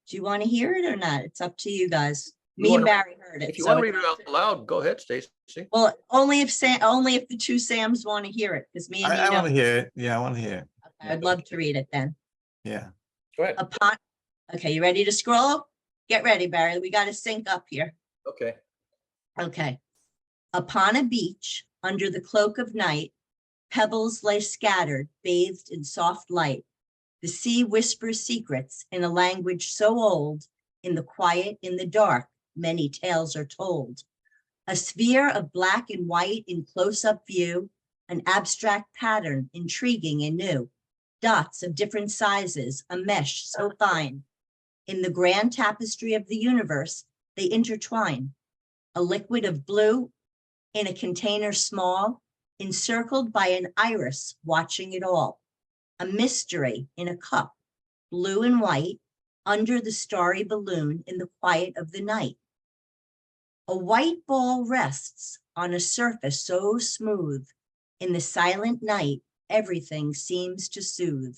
Do you want to hear it or not? It's up to you guys. You Me and wanna- Barry heard it. If you so- want to read it out loud, go ahead, Stacey. Well, only if the two Sams want to hear it, because me and I Nina, want to hear it. Yeah, I want to hear it. I'd love to read it then. Yeah. Go ahead. Okay, you ready to scroll? Get ready, Barry. We got to sync up here. Okay. Okay. Upon a beach, under the cloak of night, pebbles lay scattered, bathed in soft light. The sea whispers secrets in a language so old. In the quiet, in the dark, many tales are told. A sphere of black and white in close-up view, an abstract pattern, intriguing and new. Dots of different sizes, a mesh so fine. In the grand tapestry of the universe, they intertwine. A liquid of blue in a container small, encircled by an iris watching it all. A mystery in a cup, blue and white, under the starry balloon in the quiet of the night. A white ball rests on a surface so smooth. In the silent night, everything seems to soothe.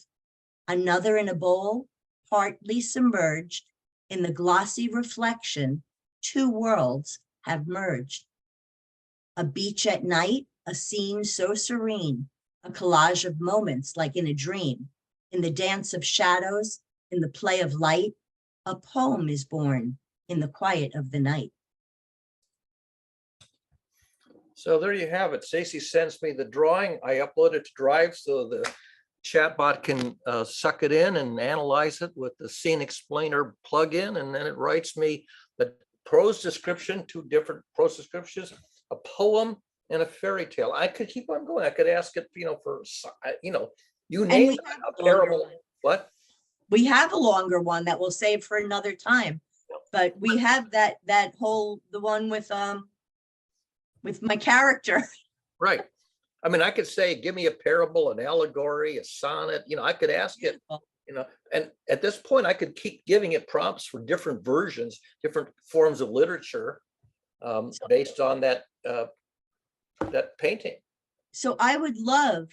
Another in a bowl, partly submerged. In the glossy reflection, two worlds have merged. A beach at night, a scene so serene, a collage of moments like in a dream. In the dance of shadows, in the play of light, a poem is born in the quiet of the night. So there you have it. Stacey sends me the drawing. I upload it to Drive so the chatbot can suck it in and analyze it with the Scene Explainer plugin, and then it writes me the prose description, 2 different prose descriptions, a poem, and a fairy tale. I could keep on going. I could ask it, for you name we it, have how a longer terrible. one. What? We have a longer one that we'll save for another time, but we have the one with my character. Right. I mean, I could say, give me a parable, an allegory, a sonnet, I could ask it, and at this point I could keep giving it prompts for different versions, different forms of literature based on that painting. So I would love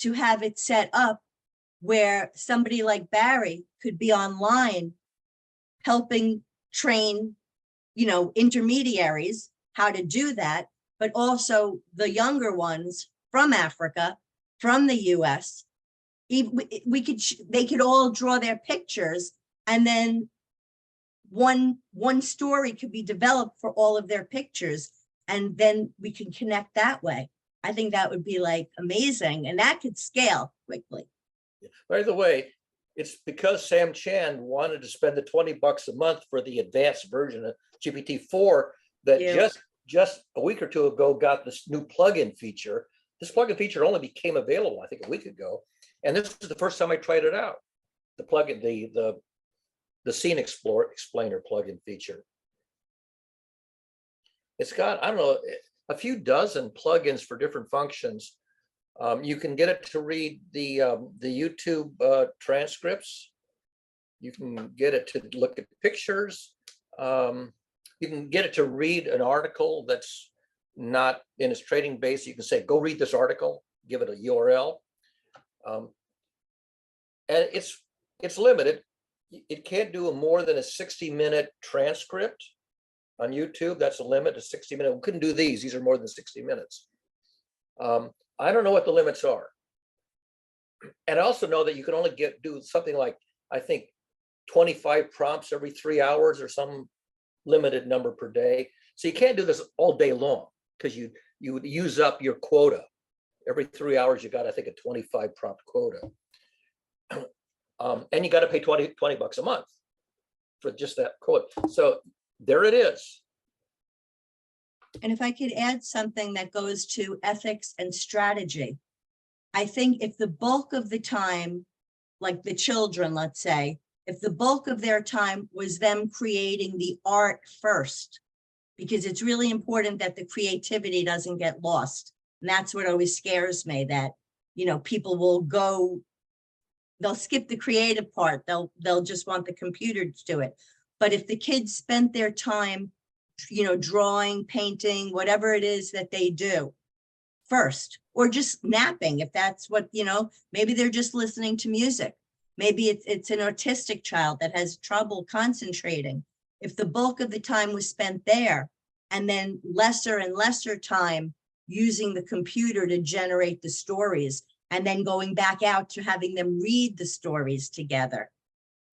to have it set up where somebody like Barry could be online helping train, intermediaries how to do that, but also the younger ones from Africa, from the US. They could all draw their pictures, and then one story could be developed for all of their pictures, and then we can connect that way. I think that would be like amazing, and that could scale quickly. By the way, it's because Sam Chan wanted to spend the $20 a month for the advanced version of GPT-4 that just a week or two ago got this new plugin feature. This plugin feature only became available, I think, a week ago. And this is the first time I tried it out. The plugin, the Scene Explainer plugin feature. It's got, I don't know, a few dozen plugins for different functions. You can get it to read the YouTube transcripts. You can get it to look at pictures. You can get it to read an article that's not in its trading base. You can say, go read this article, give it a URL. And it's limited. It can't do more than a 60-minute transcript on YouTube. That's a limit, a 60-minute. We couldn't do these. These are more than 60 minutes. I don't know what the limits are. And I also know that you can only do something like, I think, 25 prompts every 3 hours or some limited number per day. So you can't do this all day long because you would use up your quota. Every 3 hours, you got, I think, a 25 prompt quota. And you got to pay $20 a month for just that quota. So there it is. And if I could add something that goes to ethics and strategy, I think if the bulk of the time, like the children, let's say, if the bulk of their time was them creating the art first, because it's really important that the creativity doesn't get lost. And that's what always scares me, that, people will they'll skip the creative part. They'll just want the computer to do it. But if the kids spent their time, drawing, painting, whatever it is that they do first, or just napping, if that's what, maybe they're just listening to music. Maybe it's an autistic child that has trouble concentrating. If the bulk of the time was spent there, and then lesser and lesser time using the computer to generate the stories, and then going back out to having them read the stories together,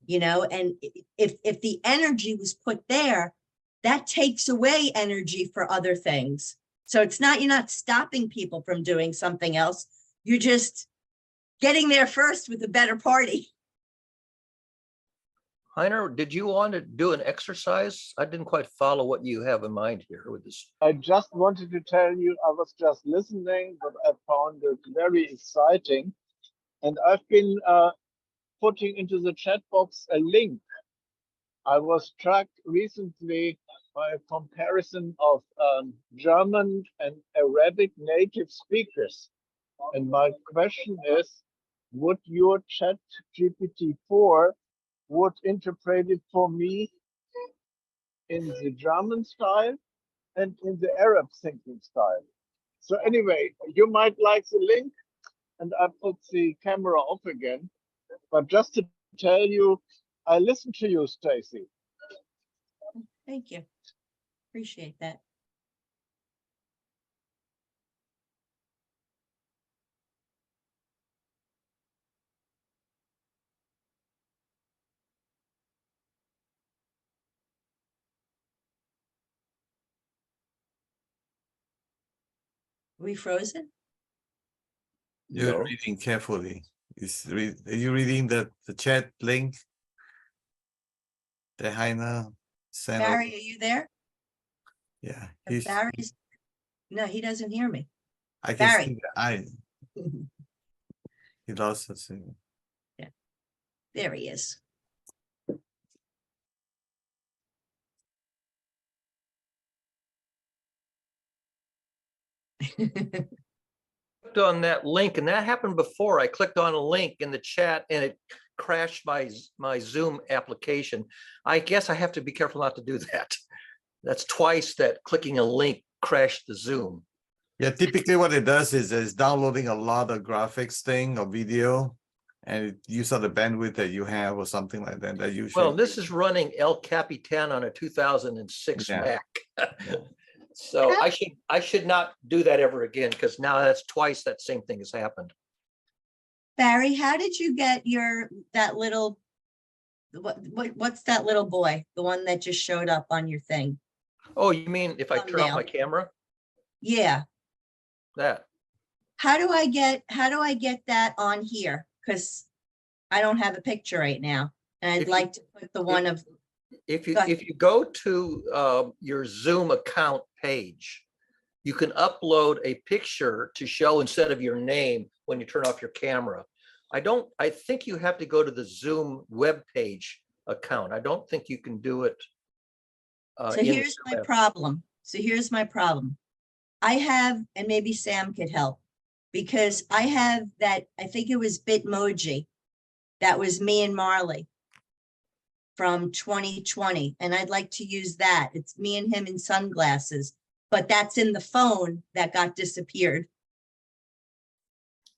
and if the energy was put there, that takes away energy for other things. So you're not stopping people from doing something else. You're just getting there first with a better party. Heiner, did you want to do an exercise? I didn't quite follow what you have in mind here with this. I just wanted to tell you, I was just listening, but I found it very exciting. And I've been putting into the chat box a link. I was struck recently by a comparison of German and Arabic native speakers. And my question is, would your chat GPT-4 would interpret it for me in the German style and in the Arab thinking style? So anyway, you might like the link, and I put the camera off again. But just to tell you, I listened to you, Stacey. Thank you. Appreciate that. Are we frozen? You're No. reading carefully. Are you reading the chat link? The heiner sent. Barry, are you there? Yeah, If Barry's, no, he doesn't hear me. I can Barry. see the eye. He lost us. Yeah, there he is. clicked on that link, and that happened before. I clicked on a link in the chat and it crashed my Zoom application. I guess I have to be careful not to do that. That's twice that clicking a link crashed the Zoom. Yeah, typically what it does is it's downloading a lot of graphics thing or video, and it uses the bandwidth that you have or something like that. That usually. Well, this is running El Capitan on a 2006 Yeah. Mac. So I should not do that ever again, because now that's twice that same thing has happened. Barry, how did you get that little, what's that little boy? The one that just showed up on your thing? Oh, you mean if I turn off my camera? Yeah. That. How do I get that on here? Because I don't have a picture right now. And I'd like to put the one of. If you Go ahead. go to your Zoom account page, you can upload a picture to show instead of your name when you turn off your camera. I think you have to go to the Zoom web page account. I don't think you can do it. So here's my problem. I have, and maybe Sam could help, because I have that, I think it was Bitmoji. That was me and Marley from 2020. And I'd like to use that. It's me and him in sunglasses, but that's in the phone that got disappeared.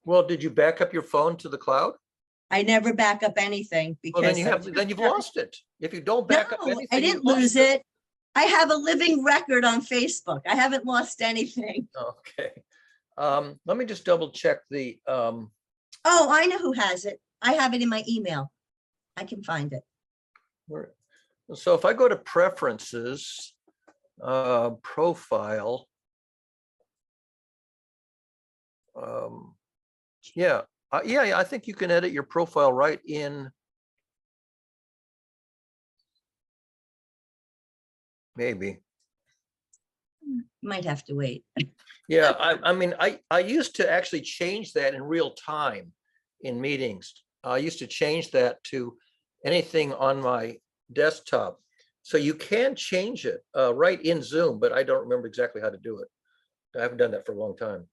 Well, did you back up your phone to the cloud? I never back up anything because. Well, then you've lost it. If you don't back up No, anything. I didn't lose it. I have a living record on Facebook. I haven't lost anything. Okay. Let me just double check the. Oh, I know who has it. I have it in my email. I can find it. So if I go to preferences, profile. Yeah, I think you can edit your profile right in. Maybe. Might have to wait. Yeah, I mean, I used to actually change that in real time in meetings. I used to change that to anything on my desktop. So you can change it right in Zoom, but I don't remember exactly how to do it. I haven't done that for a long time.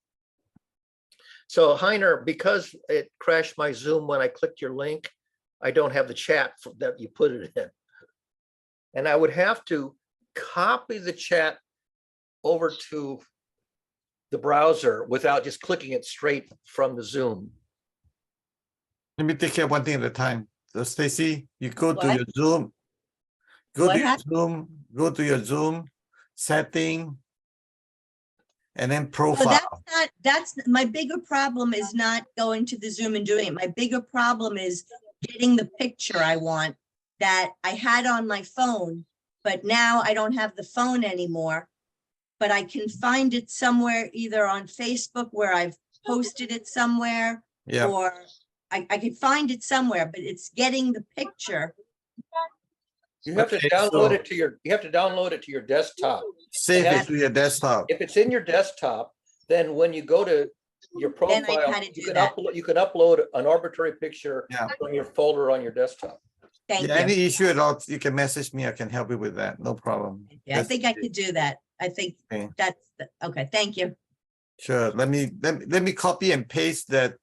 So Heiner, because it crashed my Zoom when I clicked your link, I don't have the chat that you put it in. And I would have to copy the chat over to the browser without just clicking it straight from the Zoom. Let me take care of one thing at a time. So Stacey, you go to What? your Zoom. What happened? Go to your Zoom setting, and then So profile. that's my bigger problem is not going to the Zoom and doing it. My bigger problem is getting the picture I want that I had on my phone, but now I don't have the phone anymore. But I can find it somewhere, either on Facebook where I've posted it somewhere, Yeah. or I could find it somewhere, but it's getting the picture. You have to Okay, download so- it to your desktop. Save it to your desktop. If it's in your desktop, then when you go to your Then I profile, had to you do can that. upload an arbitrary picture Yeah. from your folder on your desktop. Thank Yeah, you. any issue at all, you can message me. I can help you with that. No problem. Yeah, I think I could do that. I think Okay. okay. Thank you. Sure. Let me copy and paste that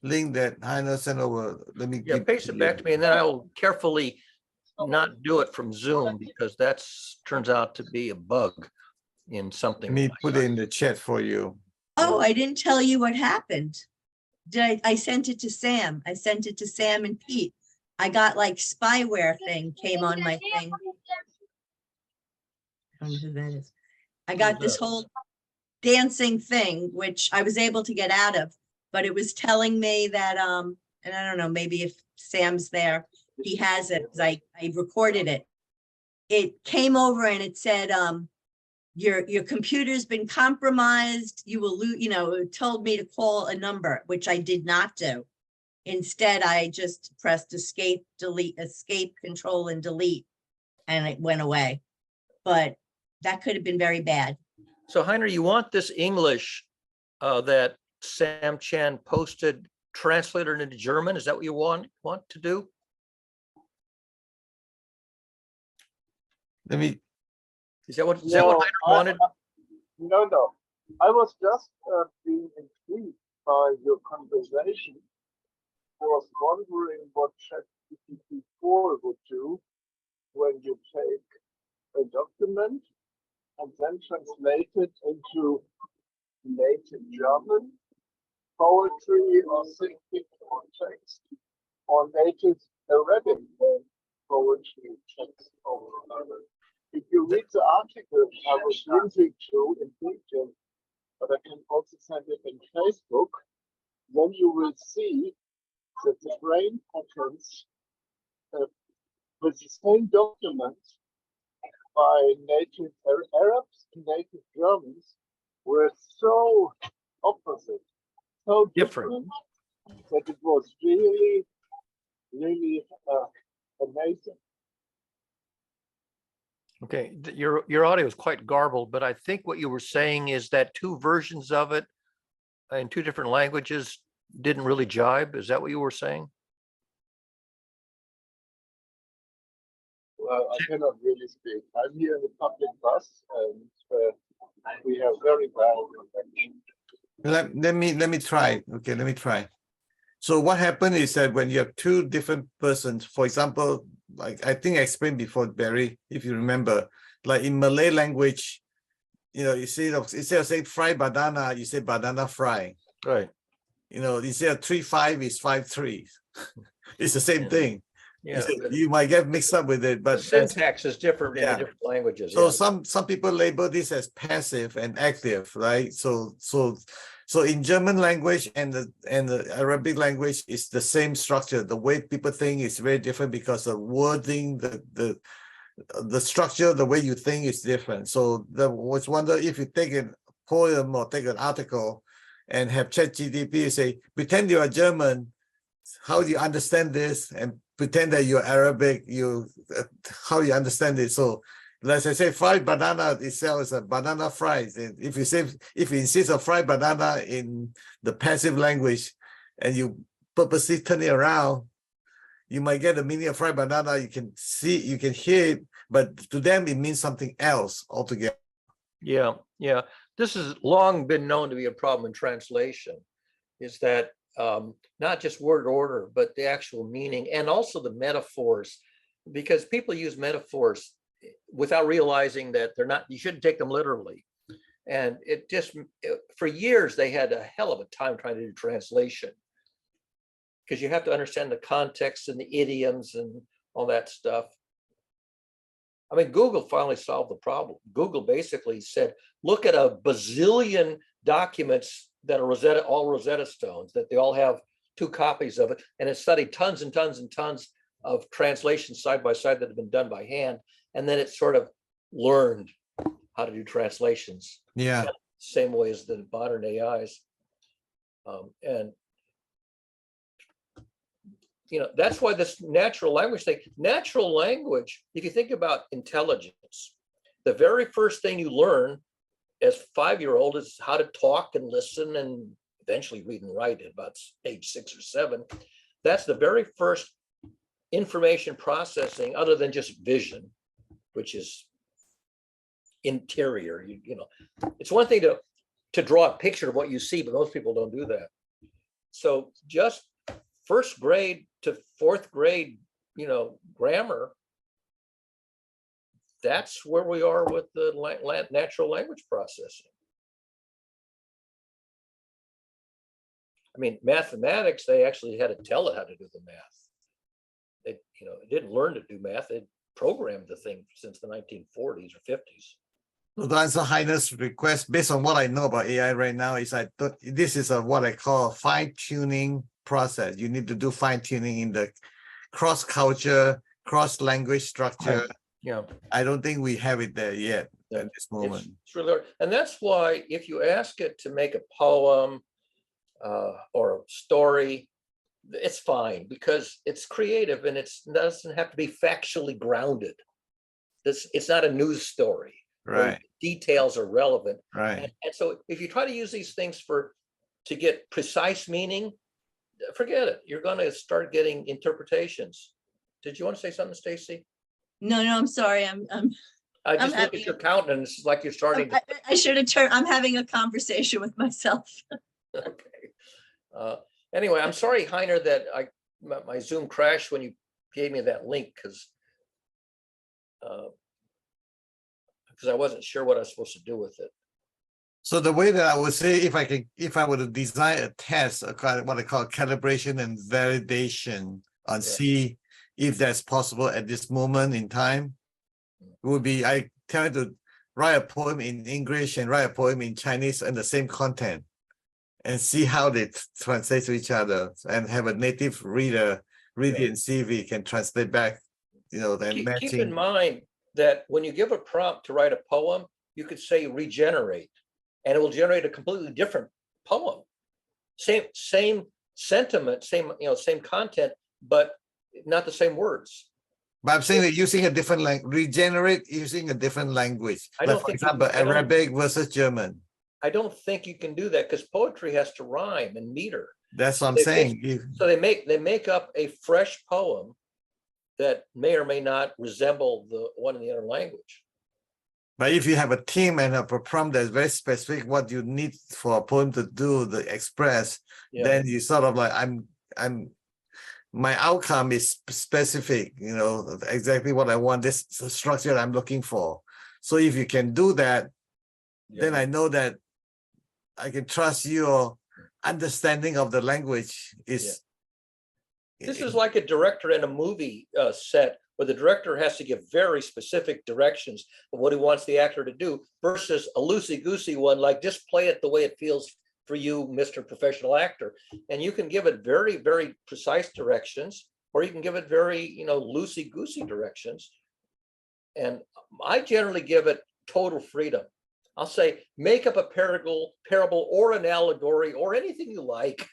link that Heiner sent over. Let me Yeah, give paste it back to me, and then I will carefully not do it from Zoom, because that's turns out to be a bug in something. Let me put it in the chat for you. Oh, I didn't tell you what happened. I sent it to Sam. I sent it to Sam and Pete. I got like spyware thing came on my thing. I don't know who that is. I got this whole dancing thing, which I was able to get out of, but it was telling me that, and I don't know, maybe if Sam's there, he has it, because I recorded it. It came over and it said, your computer's been compromised. You will lose, it told me to call a number, which I did not do. Instead, I just pressed escape, control, and delete, and it went away. But that could have been very bad. So Heiner, you want this English that Sam Chan posted translated into German? Is that what you want to do? Let me. Is that what No, Heiner wanted? No. I was just being intrigued by your conversation. I was wondering what ChatGPT 4 would do when you take a document and then translate it into native German, poetry, or thinking or text, or native Arabic poetry, text, or whatever. If you read the article I was linking to in detail, but I can also send it in Facebook, then you will see that the brain patterns with the same document by native Arabs and native Germans were so opposite, so different, that it was really, really amazing. Okay, your audio is quite garbled, but I think what you were saying is that two versions of it in two different languages didn't really jibe. Is that what you were saying? Well, I cannot really speak. I'm here in the public bus, and we have very bad connection. Let me try. Okay, let me try. So what happened is that when you have two different persons, for example, like I think I explained before, Barry, if you remember, like in Malay language, you know, instead of saying fry banana, you say banana fry. Right. You know, instead of 3-5 is 5-3. It's the same thing. Yeah. You might get mixed up with it, The but syntax is different in yeah. the different languages. so yeah. some people label this as passive and active, right? So in German language and the Arabic language, it's the same structure. The way people think is very different because the wording, the structure, the way you think is different. So I was wonder if you take a poem or take an article and have ChatGPT say, pretend you are German, how do you understand this? And pretend that you're Arabic, how you understand it. So as I say, fried banana itself is a banana fried. If you insist on fried banana in the passive language and you purposely turn it around, you might get the meaning of fried banana. You can see, you can hear it, but to them it means something else altogether. Yeah, yeah. This has long been known to be a problem in translation, is that not just word order, but the actual meaning and also the metaphors, because people use metaphors without realizing that they're not, you shouldn't take them literally. And for years, they had a hell of a time trying to do translation, because you have to understand the context and the idioms and all that stuff. I mean, Google finally solved the problem. Google basically said, look at a bazillion documents that are all Rosetta Stones, that they all have 2 copies of it. And it studied tons and tons and tons of translations side by side that have been done by hand. And then it sort of learned how to do translations. Yeah. Same way as the modern AIs. And you know, that's why this natural language thing, natural language, if you think about intelligence, the very first thing you learn as a 5-year-old is how to talk and listen and eventually read and write at about age 6 or 7. That's the very first information processing, other than just vision, which is interior. You know, it's one thing to draw a picture of what you see, but most people don't do that. So just first grade to 4th grade, you know, grammar, that's where we are with the natural language processing. I mean, mathematics, they actually had to tell it how to do the math. It, you know, it didn't learn to do math. It programmed the thing since the 1940s or 50s. So to answer Heiner's request, based on what I know about AI right now, is I thought this is what I call fine-tuning process. You need to do fine-tuning in the cross-culture, cross-language structure. Right. Yeah. I don't think we have it there yet at this moment. It's really hard. And that's why if you ask it to make a poem or a story, it's fine, because it's creative and it doesn't have to be factually grounded. It's not a news story. Right. Details are relevant. Right. And so if you try to use these things to get precise meaning, forget it. You're going to start getting interpretations. Did you want to say something, Stacey? No, I'm sorry. I'm I I'm just look having at your countenance, it's like you're starting to. I should have turned, I'm having a conversation with myself. Okay. Anyway, I'm sorry, Heiner, that my Zoom crashed when you gave me that link because I wasn't sure what I was supposed to do with it. So the way that I would say, if I were to design a test, a kind of what I call calibration and validation on see if that's possible at this moment in time, it would be I tell you to write a poem in English and write a poem in Chinese and the same content, and see how they translate to each other, and have a native reader read it and see if he can translate back, then Keep matching. in mind that when you give a prompt to write a poem, you could say regenerate, and it will generate a completely different poem. Same sentiment, same content, but not the same words. But I'm saying that using a different language, regenerate using a different language. I don't For think you- example, I don't- Arabic versus German. I don't think you can do that because poetry has to rhyme and meter. That's what I'm They saying. So they make up a fresh poem that may or may not resemble the one in the other language. But if you have a theme and a prompt that's very specific, what you need for a poem to do, the express, Yeah. then you sort of like, my outcome is specific, exactly what I want, this structure I'm looking for. So if you can do that, then I know that I can trust your understanding of the language is. This is like a director in a movie set where the director has to give very specific directions of what he wants the actor to do versus a loosey-goosey one, like just play it the way it feels for you, Mr. Professional Actor. And you can give it very, very precise directions, or you can give it very, loosey-goosey directions. And I generally give it total freedom. I'll say, make up a parable or an allegory or anything you like,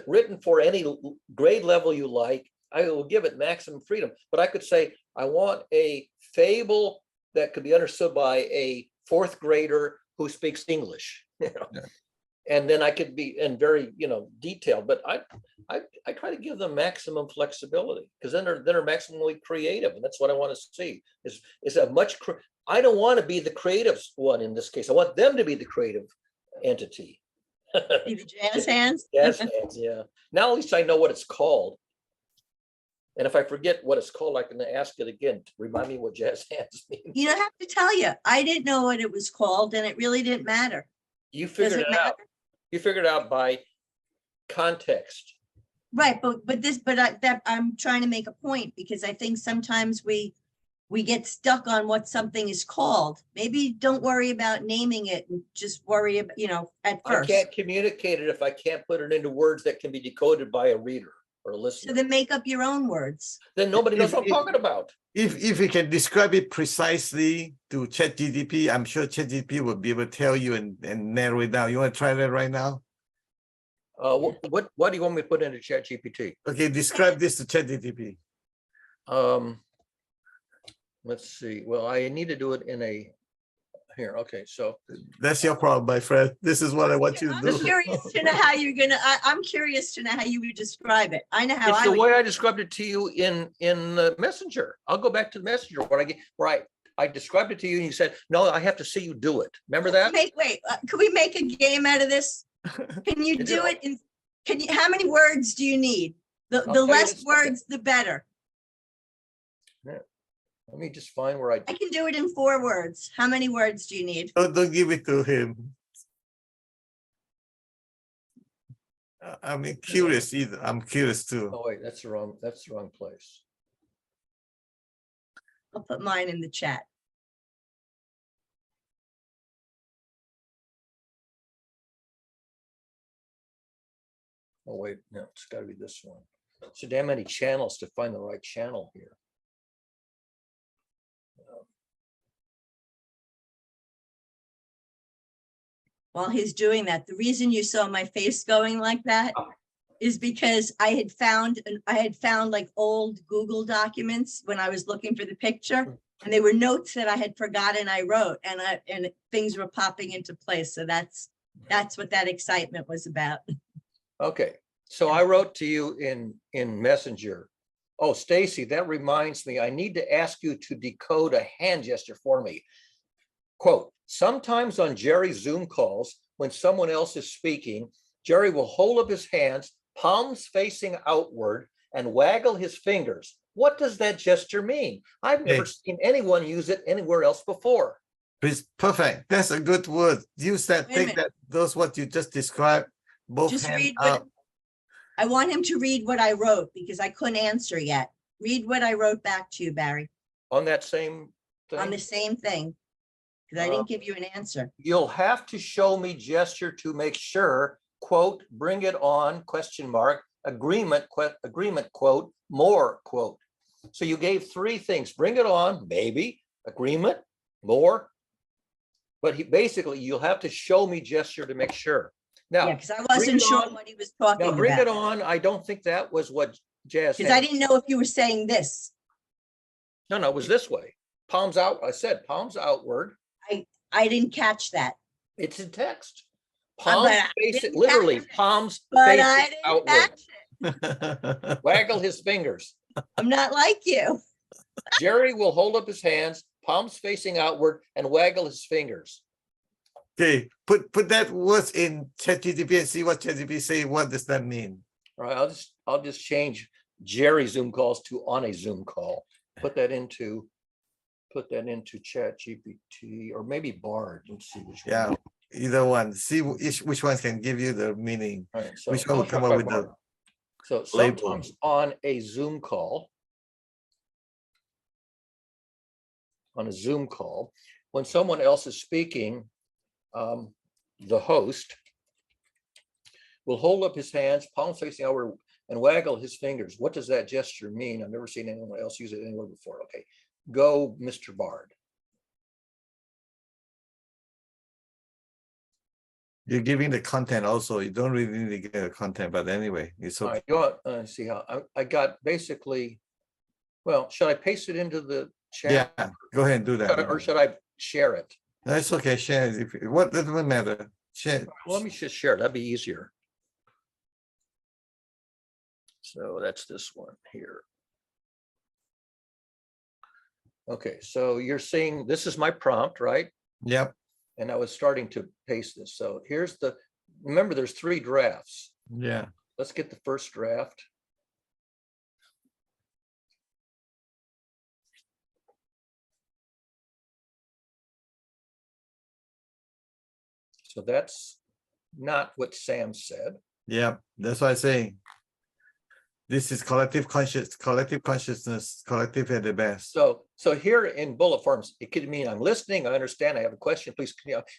written for any grade level you like. I will give it maximum freedom. But I could say, I want a fable that could be understood by a fourth grader who speaks English. And then I could be very, detailed. But I try to give them maximum flexibility because then they're maximally creative, and that's what I want to see. Is a much. I don't want to be the creative one in this case. I want them to be the creative entity. Be the jazz hands. Jazz hands, yeah. Now at least I know what it's called. And if I forget what it's called, I can ask it again to remind me what jazz hands means. You don't have to tell you. I didn't know what it was called, and it really didn't matter. You figured it out. You figured it out by context. Right, but I'm trying to make a point because I think sometimes we get stuck on what something is called. Maybe don't worry about naming it and just worry about, at first. I can't communicate it if I can't put it into words that can be decoded by a reader or a listener. So then make up your own words. Then nobody knows what I'm talking about. If you can describe it precisely to ChatGPT, I'm sure ChatGPT will be able to tell you and narrow it down. You want to try that right now? What do you want me to put into ChatGPT? Okay, describe this to ChatGPT. Let's see. Well, I need to do it in here. Okay, so that's your problem, my friend. This is what I want you to I'm do. curious to know how you're gonna. I'm curious to know how you would describe it. I know how it's the way I described it to you in the Messenger. I'll go back to the Messenger where I described it to you and you said, no, I have to see you do it. Remember that? Wait, could we make a game out of this? Can you do it in? How many words do you need? The less words, the better. Yeah. Let me just find where I can do it in 4 words. How many words do you need? Don't give it to him. I'm curious either. I'm curious too. Oh wait, that's the wrong place. I'll put mine in the chat. Oh wait, no, it's got to be this one. So damn many channels to find the right channel here. While he's doing that, the reason you saw my face going like that is because I had found like old Google documents when I was looking for the picture, and they were notes that I had forgotten I wrote, and things were popping into place. So that's what that excitement was about. Okay, so I wrote to you in Messenger Oh, Stacey, that reminds me, I need to ask you to decode a hand gesture for me. Quote, sometimes on Jerry's Zoom calls, when someone else is speaking, Jerry will hold up his hands, palms facing outward, and waggle his fingers. What does that gesture mean? I've never seen anyone use it anywhere else before. It's perfect. That's a good word. Use that, Wait a take minute. that, those what you just described, both Just hands read what, up. I want him to read what I wrote because I couldn't answer yet. Read what I wrote back to you, Barry, On that same on the thing, same thing. Because I didn't give you an answer. you'll have to show me gesture to make sure, quote, bring it on, question mark, agreement, quote, more, quote. So you gave three things, bring it on, maybe, agreement, more. But basically, you'll have to show me gesture to make sure. Yeah, Now, because I wasn't it sure on. what he was talking now bring it about. on. I don't think that was what Jazz Because I had. didn't know if you were saying this. No, it was this way. Palms out. I said palms outward. I didn't catch that. It's in text. But Palms I face didn't it, literally catch it. palms But face I it didn't outward. catch it. Waggle his fingers. I'm not like you. Jerry will hold up his hands, palms facing outward, and waggle his fingers. Okay, put that words in ChatGPT and see what ChatGPT say. What does that mean? All right, I'll just change Jerry Zoom calls to on a Zoom call. Put that into Chat GPT or maybe Bard. Let's see which one. Yeah, either one. See which one can give you the meaning. All right, so Which one will I'll come try up with Bard. the So label. sometimes on a Zoom call, when someone else is speaking, the host will hold up his hands, palms facing outward, and waggle his fingers. What does that gesture mean? I've never seen anyone else use it anywhere before. Okay, go, Mr. Bard. You're giving the content also. You don't really need to get the content, but anyway, it's All okay. right, you want, see how I got basically. Well, should I paste it into the Yeah, chat? go ahead and do that. Or should I share it? That's okay. Share it. What doesn't matter. Share. Well, let me just share it. That'd be easier. So that's this one here. Okay, so you're seeing, this is my prompt, right? Yep. And I was starting to paste this. So here's remember there's 3 drafts. Yeah. Let's get the first draft. So that's not what Sam said. Yep. That's what I say. This is collective consciousness, collective at the best. So here in bullet forms, it could mean I'm listening, I understand, I have a question, please.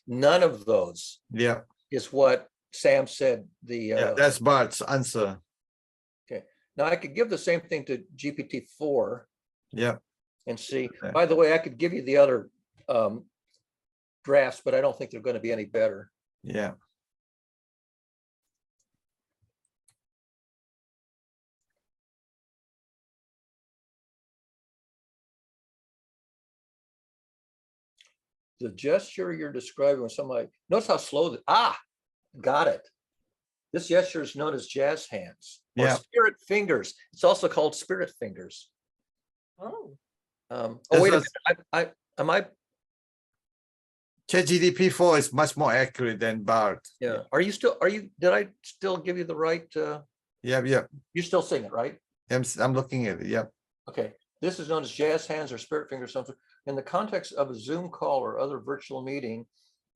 None of those Yeah. is what Sam said. Yeah, that's Bart's answer. Okay. Now I could give the same thing to GPT-4 Yep. and see. Okay. By the way, I could give you the other drafts, but I don't think they're going to be any better. Yeah. The gesture you're describing when somebody, notice how slow, got it. This gesture is known as jazz hands or Yeah. spirit fingers. It's also called spirit fingers. Oh, Wait a minute. Am I? ChatGPT-4 is much more accurate than Bart. Yeah. Did I still give you the right? Yep. Yep. You're still seeing it, right? I'm looking at it. Yep. Okay. This is known as jazz hands or spirit fingers. Something in the context of a Zoom call or other virtual meeting.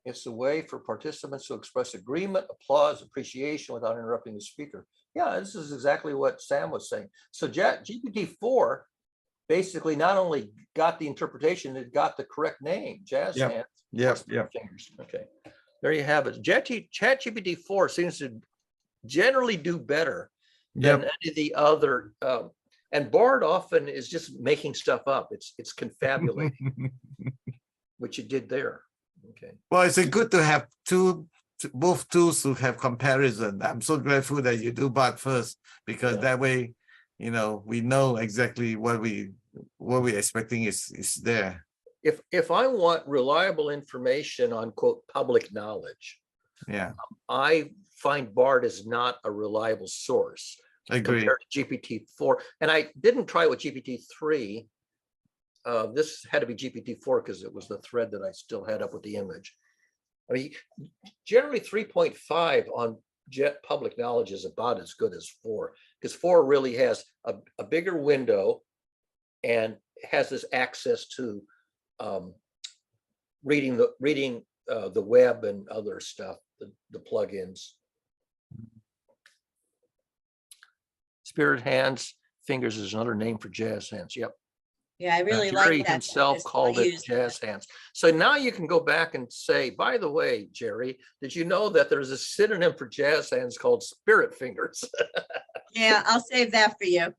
It's a way for participants to express agreement, applause, appreciation without interrupting the speaker. Yeah, this is exactly what Sam was saying. So GPT-4 basically not only got the interpretation, it got the correct name, jazz Yep. hands. Yep. Spirit Yep. fingers. Okay, there you have it. ChatGPT-4 seems to generally do better than Yep. any of the other. And Bard often is just making stuff up. It's confabulating, which it did there. Okay. Well, it's good to have both tools to have comparison. I'm so grateful that you do Bart first, because Yeah. that way, we know exactly what we're expecting is there. If I want reliable information on quote public knowledge, Yeah. I find Bard is not a reliable source. Agree. compared to GPT-4. And I didn't try it with GPT-3. This had to be GPT-4 because it was the thread that I still had up with the image. I mean, generally 3.5 on public knowledge is about as good as 4, because 4 really has a bigger window and has this access to reading the web and other stuff, the plugins. Spirit hands, fingers is another name for jazz hands. Yep. Yeah, I really Jerry like that. himself because I called it use jazz hands. So now you can go back and say, by the way, Jerry, did you know that there's a synonym for jazz hands called spirit fingers? Yeah, I'll save that for you.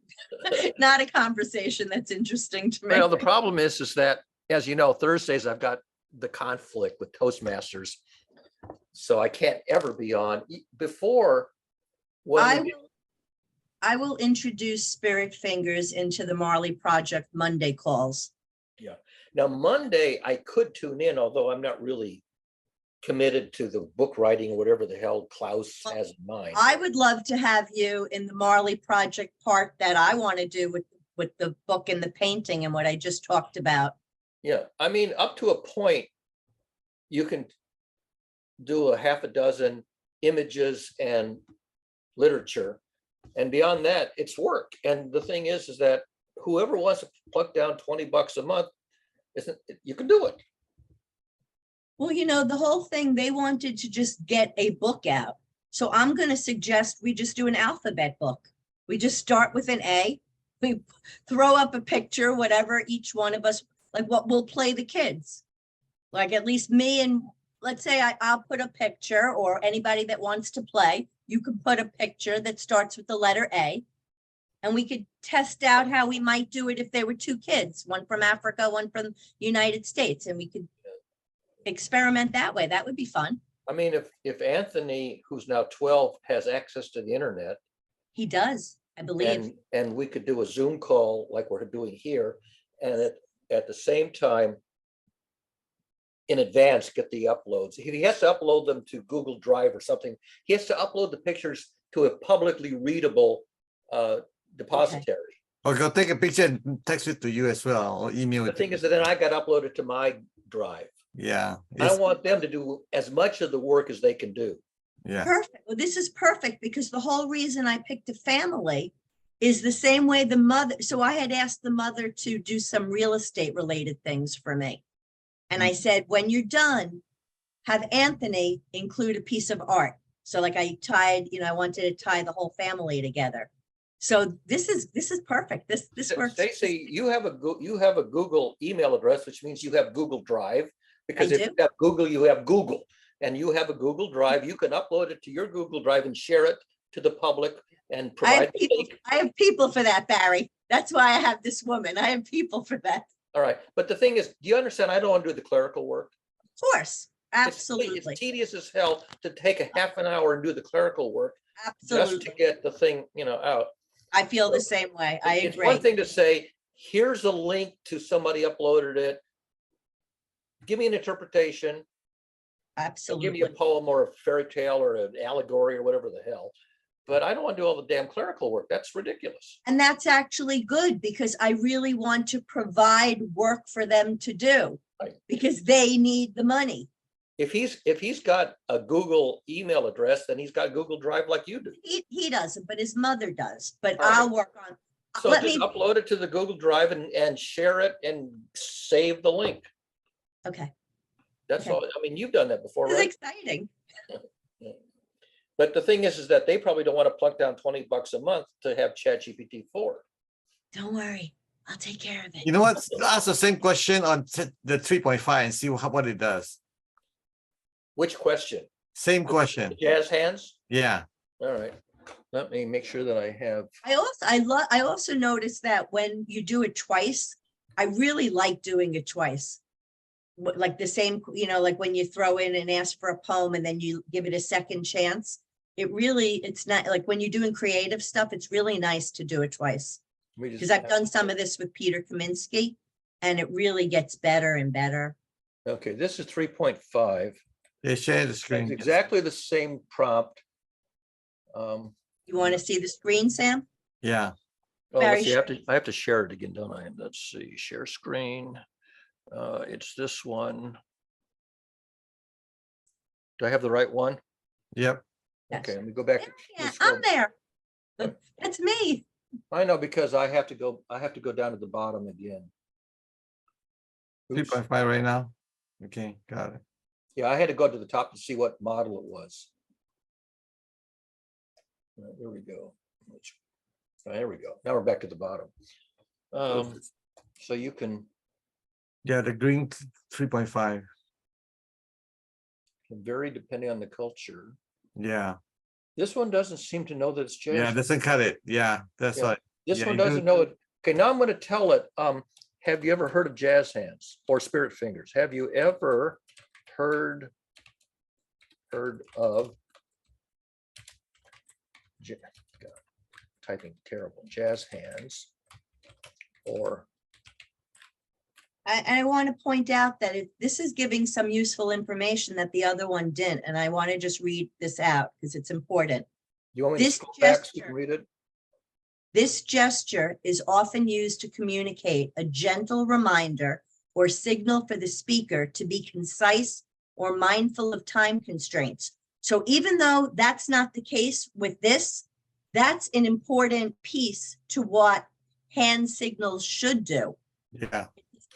Not a conversation that's interesting to me. Well, the problem is that, as you know, Thursdays I've got the conflict with Toastmasters. So I can't ever be on before. I will introduce Spirit Fingers into the Marley Project Monday calls. Yeah. Now, Monday, I could tune in, although I'm not really committed to the book writing or whatever the hell Klaus has in mind. I would love to have you in the Marley Project part that I want to do with the book and the painting and what I just talked about. Yeah, I mean, up to a point, you can do a half a dozen images and literature. And beyond that, it's work. And the thing is that whoever wants to pluck down $20 a month, you can do it. Well, you know, the whole thing, they wanted to just get a book out. So I'm going to suggest we just do an alphabet book. We just start with an A. We throw up a picture, whatever each one of us, like what we'll play the kids. Like at least me and let's say I'll put a picture, or anybody that wants to play, you could put a picture that starts with the letter A. And we could test out how we might do it if there were 2 kids, one from Africa, one from the United States, and we could experiment that way. That would be fun. I mean, if Anthony, who's now 12, has access to the internet. He does, I believe. And we could do a Zoom call like we're doing here, and at the same time, in advance, get the uploads. He has to upload them to Google Drive or something. He has to upload the pictures to a publicly readable depository. Or go take a picture and text it to you as well, or email The it. thing is that then I got uploaded to my drive. Yeah. I want them to do as much of the work as they can do. Yeah. Perfect. Well, this is perfect because the whole reason I picked a family is the same way the mother. So I had asked the mother to do some real estate related things for me. And I said, when you're done, have Anthony include a piece of art. So like I tied, I wanted to tie the whole family together. So this is perfect. This works. Stacey, you have a Google email address, which means you have Google Drive, because I if do. you have Google, you have Google, and you have a Google Drive. You can upload it to your Google Drive and share it to the public and I provide have the people, link. I have people for that, Barry. That's why I have this woman. I have people for that. All right, but the thing is, do you understand? I don't want to do the clerical work. Of course. Absolutely. It's tedious as hell to take a half an hour and do the clerical work just Absolutely. to get the thing, out. I feel the same way. I It's agree. one thing to say, here's a link to somebody uploaded it. Give me an interpretation. Give Absolutely. me a poem or a fairy tale or an allegory or whatever the hell. But I don't want to do all the damn clerical work. That's ridiculous. And that's actually good because I really want to provide work for them to do Right. because they need the money. If he's got a Google email address, then he's got Google Drive like you do. He doesn't, but his mother does. But All right. I'll work on. So Let just me. upload it to the Google Drive and share it and save the link. Okay. That's Okay. all. I mean, you've done that before, This is right? exciting. But the thing is that they probably don't want to plunk down $20 a month to have ChatGPT 4. Don't worry. I'll take care of it. You know what? Ask the same question on the 3.5 and see what it does. Which question? Same question. Jazz hands? Yeah. All right. Let me make sure that I have. I also noticed that when you do it twice, I really like doing it twice. Like the same, like when you throw in and ask for a poem and then you give it a second chance. It's not like when you're doing creative stuff, it's really nice to do it twice. Because I've done some of this with Peter Kaminsky and it really gets better and better. Okay, this is 3.5. Yeah, share the It's screen. exactly the same prompt. You want to see the screen, Sam? Yeah. Oh, let's Very see, I have to share it again, don't I? Let's see, share screen. It's this one. Do I have the right one? Yep. Yes. Okay, let me go back. Yeah, I'm there. That's me. I know, because I have to go down to the bottom again. Oops. 3.5 right now. Okay, got it. Yeah, I had to go to the top to see what model it was. There we go. There we go. Now we're back to the bottom. So you can Yeah, the green 3.5. vary depending on the culture. Yeah. This one doesn't seem to know that it's jazz. Yeah, doesn't cut it. Yeah, that's Yeah. right. This yeah, one you do- doesn't know it. Okay, now I'm going to tell it. Have you ever heard of jazz hands or spirit fingers? Have you ever heard of God, typing terrible jazz hands or I want to point out that this is giving some useful information that the other one didn't, and I want to just read this out because it's important. you want me to This scroll back so you gesture- can read it? This gesture is often used to communicate a gentle reminder or signal for the speaker to be concise or mindful of time constraints. So even though that's not the case with this, that's an important piece to what hand signals should do. Yeah.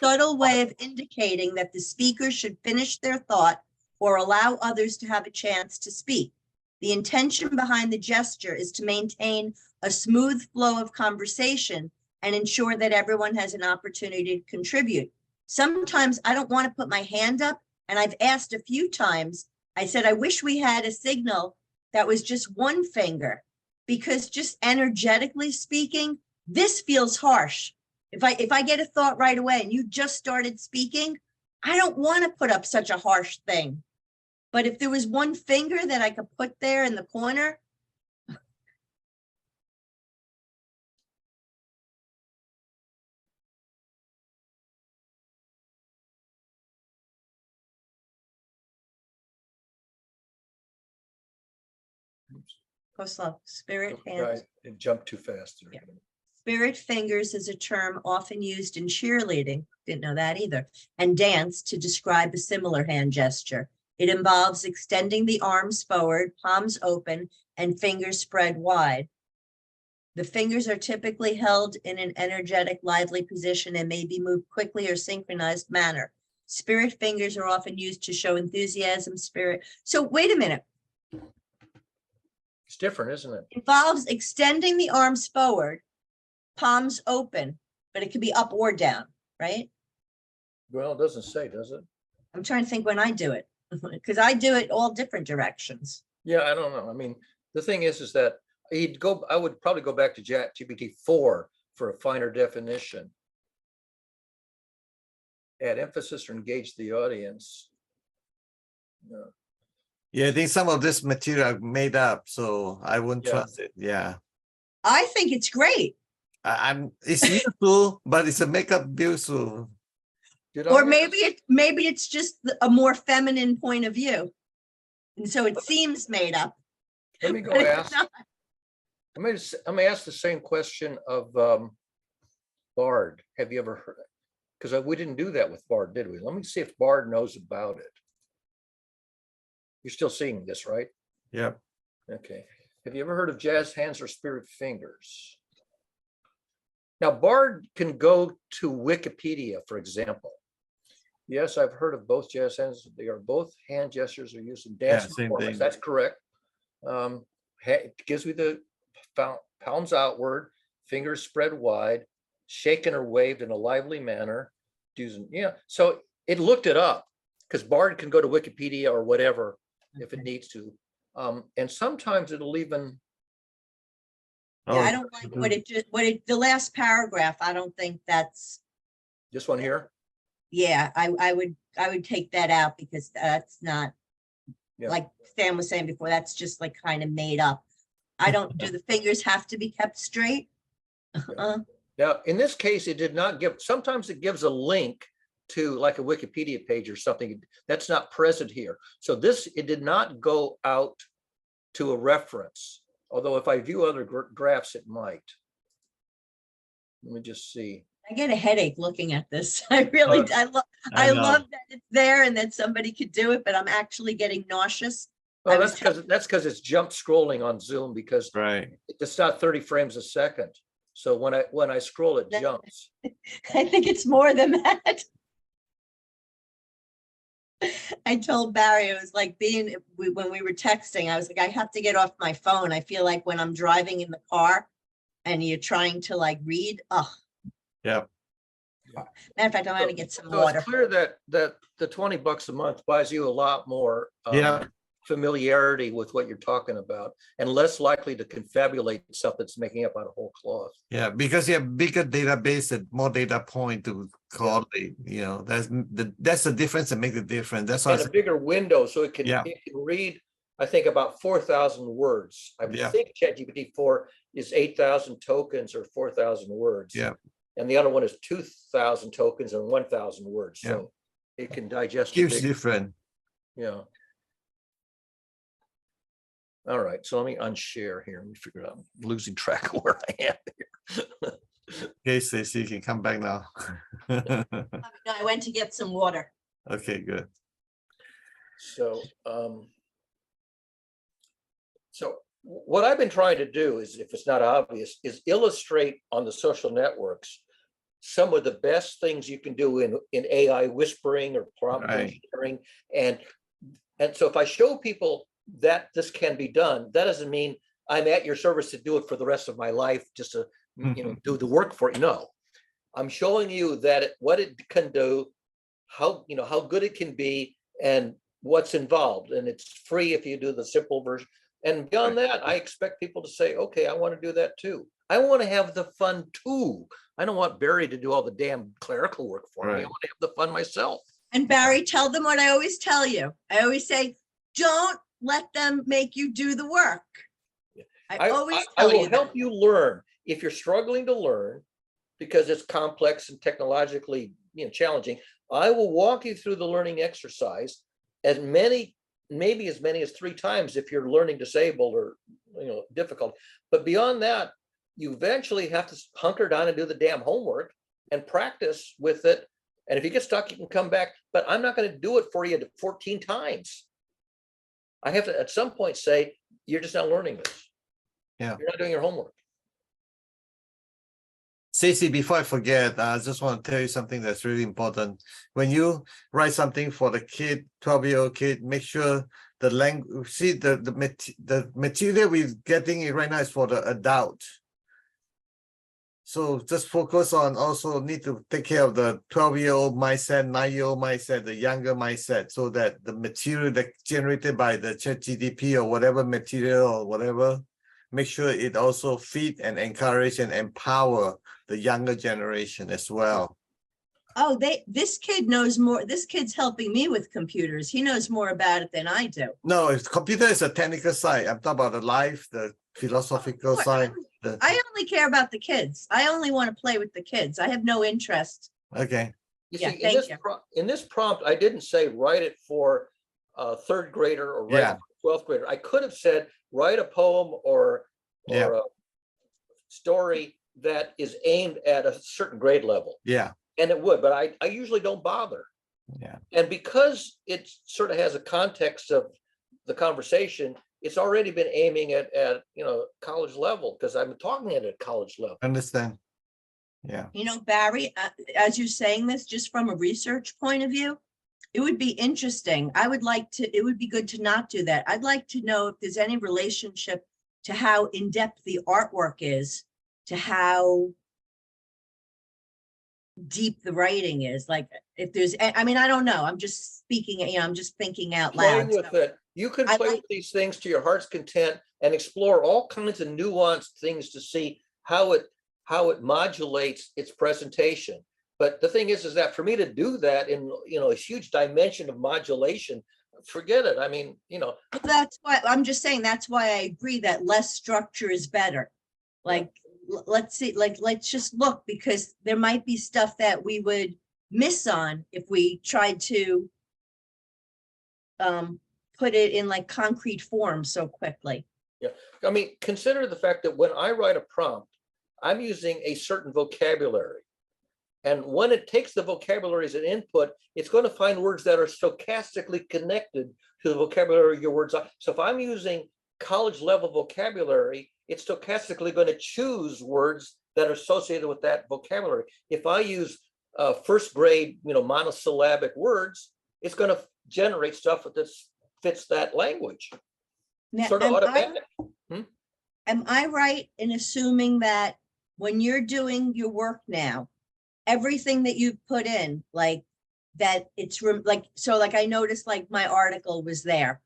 Subtle way of indicating that the speaker should finish their thought or allow others to have a chance to speak. The intention behind the gesture is to maintain a smooth flow of conversation and ensure that everyone has an opportunity to contribute. Sometimes I don't want to put my hand up, and I've asked a few times, I said, I wish we had a signal that was just one finger, because just energetically speaking, this feels harsh. If I get a thought right away and you just started speaking, I don't want to put up such a harsh thing. But if there was one finger that I could put there in the corner. Go slow. Spirit hands. It jumped too fast. Yeah. Spirit fingers is a term often used in cheerleading, didn't know that either, and dance to describe a similar hand gesture. It involves extending the arms forward, palms open, and fingers spread wide. The fingers are typically held in an energetic, lively position and may be moved quickly or synchronized manner. Spirit fingers are often used to show enthusiasm, spirit. So wait a minute. It's different, isn't it? Involves extending the arms forward, palms open, but it could be up or down, right? Well, it doesn't say, does it? I'm trying to think when I do it, because I do it all different directions. Yeah, I don't know. I mean, the thing is that I would probably go back to ChatGPT 4 for a finer definition. Add emphasis or engage the audience. No. Yeah, I think some of this material are made up, so I wouldn't Yeah. trust it. Yeah. I think it's great. It's useful, but it's a makeup useful. Did I Or miss- maybe it's just a more feminine point of view. And so it seems made up. Let me go but it's ask. not. I'm gonna ask the same question of Bard. Have you ever heard? Because we didn't do that with Bard, did we? Let me see if Bard knows about it. You're still seeing this, right? Yep. Okay. Have you ever heard of jazz hands or spirit fingers? Now, Bard can go to Wikipedia, for example. Yes, I've heard of both jazz hands. They are both hand gestures are used in dance Yeah, same performance. thing. That's correct. It gives me the palms outward, fingers spread wide, shaken or waved in a lively manner. Yeah, so it looked it up because Bard can go to Wikipedia or whatever if it Okay. needs to. And sometimes it'll even, Yeah, I don't like the last paragraph. I don't think that's, this one here. yeah, I would take that out because that's not, Yeah. like Stan was saying before, that's just like kind of made up. I don't, do the fingers have to be kept straight? Now, in this case, it did not give, sometimes it gives a link to like a Wikipedia page or something that's not present here. So it did not go out to a reference. Although if I view other graphs, it might. Let me just see. I get a headache looking at this. I really, I I know. love that it's there and that somebody could do it, but I'm actually getting nauseous. Well, I was that's because it's jump scrolling on Zoom because Right. it's not 30 frames a second. So when I scroll, it jumps. I think it's more than that. I told Barry, it was like when we were texting, I was like, I have to get off my phone. I feel like when I'm driving in the car and you're trying to like read, oh, Yeah. matter of fact, I'm gonna get some So water. it's clear that the $20 a month buys you a lot more Yeah. familiarity with what you're talking about and less likely to confabulate stuff that's making up out of whole cloth. Yeah, because you have bigger database and more data point to correlate, you know, that's the difference that make the difference. That's why I And a said, bigger window so it can Yeah. read, I think, about 4,000 words. I Yeah. think ChatGPT-4 is 8,000 tokens or 4,000 words. Yeah. And the other one is 2,000 tokens and 1,000 words. Yeah. So it can digest. a huge big- difference. Yeah. All right, so let me unshare here. Let me figure out, I'm losing track of where I am here. Okay, Stacey, you can come back now. No, I went to get some water. Okay, good. So, what I've been trying to do is, if it's not obvious, is illustrate on the social networks some of the best things you can do in AI whispering or prompt Right. engineering. And so if I show people that this can be done, that doesn't mean I'm at your service to do it for the rest of my life, just to do the work for you. No, I'm showing you that what it can do, how good it can be, and what's involved. And it's free if you do the simple version. And beyond that, I expect people to say, okay, I want to do that too. I want to have the fun too. I don't want Barry to do all the damn clerical work for me. I Right. want to have the fun myself. And Barry, tell them what I always tell you. I always say, don't let them make you do the work. I always I tell will you help that. you learn. If you're struggling to learn because it's complex and technologically challenging, I will walk you through the learning exercise maybe as many as 3 times if you're learning disabled or difficult. But beyond that, you eventually have to hunker down and do the damn homework and practice with it. And if you get stuck, you can come back, but I'm not going to do it for you 14 times. I have to at some point say, you're just not learning this. Yeah. You're not doing your homework. Stacey, before I forget, I just want to tell you something that's really important. When you write something for the kid, 12-year-old kid, make sure the language, see the material we're getting right now is for the adult. So just focus on, also need to take care of the 12-year-old mindset, 9-year-old mindset, the younger mindset, so that the material that generated by the ChatGPT or whatever material or whatever, make sure it also feed and encourage and empower the younger generation as well. Oh, this kid knows more. This kid's helping me with computers. He knows more about it than I do. No, computer is a technical side. I'm talking about the life, the philosophical What? side. I only care about the kids. I only want to play with the kids. I have no interest. Okay. You Yeah, see, thank you. in this prompt, I didn't say write it for a 3rd grader or write Yeah. it for a 12th grader. I could have said write a poem or Yeah. a story that is aimed at a certain grade level. Yeah. And it would, but I usually don't bother. Yeah. And because it sort of has a context of the conversation, it's already been aiming at college level, because I'm talking at a college level. Understand. Yeah. Barry, as you're saying this, just from a research point of view, it would be interesting. It would be good to not do that. I'd like to know if there's any relationship to how in-depth the artwork is, to how deep the writing is. Like if there's, I mean, I don't know. I'm just speaking, I'm just thinking out Playing loud. with it. You can I play like- with these things to your heart's content and explore all kinds of nuanced things to see how it modulates its presentation. But the thing is that for me to do that in a huge dimension of modulation, forget it. I mean, That's why I'm just saying, that's why I agree that less structure is better. Like, let's see, let's just look, because there might be stuff that we would miss on if we tried to put it in like concrete form so quickly. I mean, consider the fact that when I write a prompt, I'm using a certain vocabulary. And when it takes the vocabulary as an input, it's going to find words that are stochastically connected to the vocabulary your words are. So if I'm using college level vocabulary, it's stochastically going to choose words that are associated with that vocabulary. If I use first grade, monosyllabic words, it's going to generate stuff that fits that language. Now, Sort of automatic. am I right in assuming that when you're doing your work now, everything that you put in, like that like I noticed like my article was there.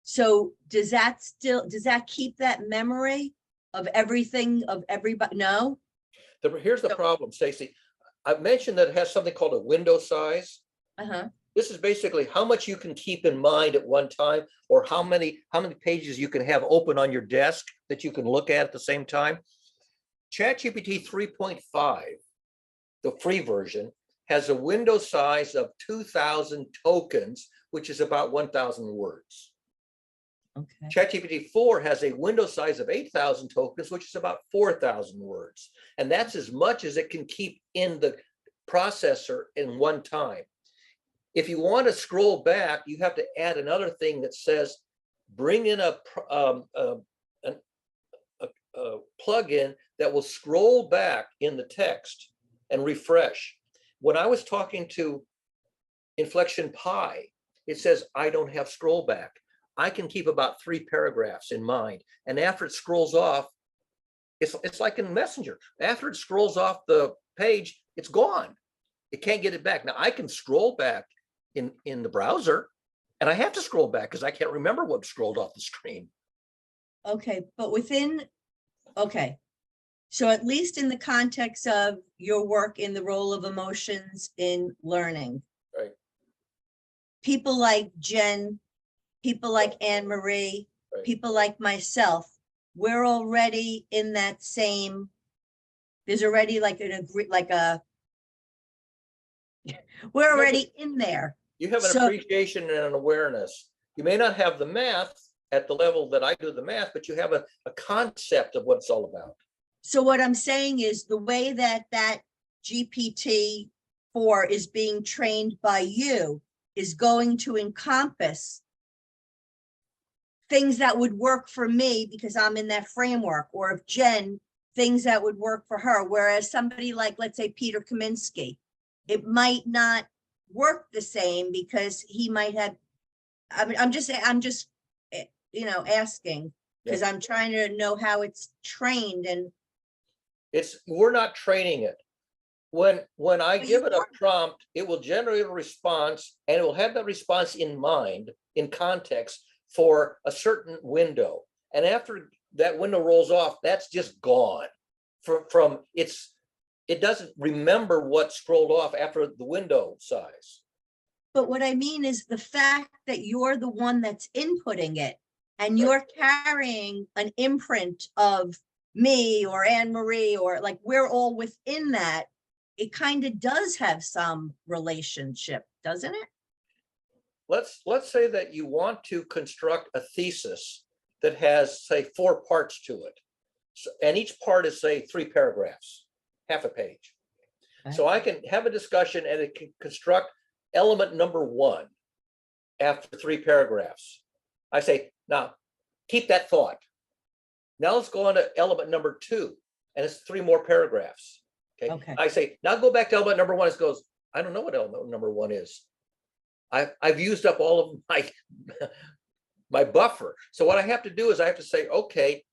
So does that keep that memory of everything of everybody? No? Here's the problem, Stacey. I've mentioned that it has something called a window size. Uh-huh. This is basically how much you can keep in mind at one time, or how many pages you can have open on your desk that you can look at the same time. ChatGPT 3.5, the free version, has a window size of 2,000 tokens, which is about 1,000 words. Okay. ChatGPT 4 has a window size of 8,000 tokens, which is about 4,000 words. And that's as much as it can keep in the processor in one time. If you want to scroll back, you have to add another thing that says, bring in a plugin that will scroll back in the text and refresh. When I was talking to Inflection Pi, it says, I don't have scroll back. I can keep about 3 paragraphs in mind. And after it scrolls off, it's like in Messenger. After it scrolls off the page, it's gone. It can't get it back. Now I can scroll back in the browser, and I have to scroll back because I can't remember what scrolled off the screen. Okay, but so at least in the context of your work in the role of emotions in learning, Right. People like Jen, people like Anne Marie, Right. people like myself, we're already in that same, there's already like we're already in there. You have an So- appreciation and an awareness. You may not have the math at the level that I do the math, but you have a concept of what it's all about. So what I'm saying is the way that GPT-4 is being trained by you is going to encompass things that would work for me because I'm in that framework, or if Jen, things that would work for her. Whereas somebody like, let's say, Peter Kaminsky, it might not work the same because he might have, I mean, I'm just asking, because I'm trying to know how it's trained. And We're not training it. When I But give you it a are. prompt, it will generate a response, and it will have that response in mind, in context, for a certain window. And after that window rolls off, that's just gone. It doesn't remember what scrolled off after the window size. But what I mean is the fact that you're the one that's inputting it, and you're carrying an imprint of me or Anne Marie, or like we're all within that, it kind of does have some relationship, doesn't it? Let's say that you want to construct a thesis that has, say, 4 parts to it. And each part is, say, 3 paragraphs, half a page. So I can have a discussion and it can construct element number 1 after 3 paragraphs. I say, now keep that thought. Now let's go on to element number 2, and it's 3 more paragraphs. Okay. I say, now go back to element number 1. It goes, I don't know what element number 1 is. I've used up all of my buffer. So what I have to do is I have to say, okay,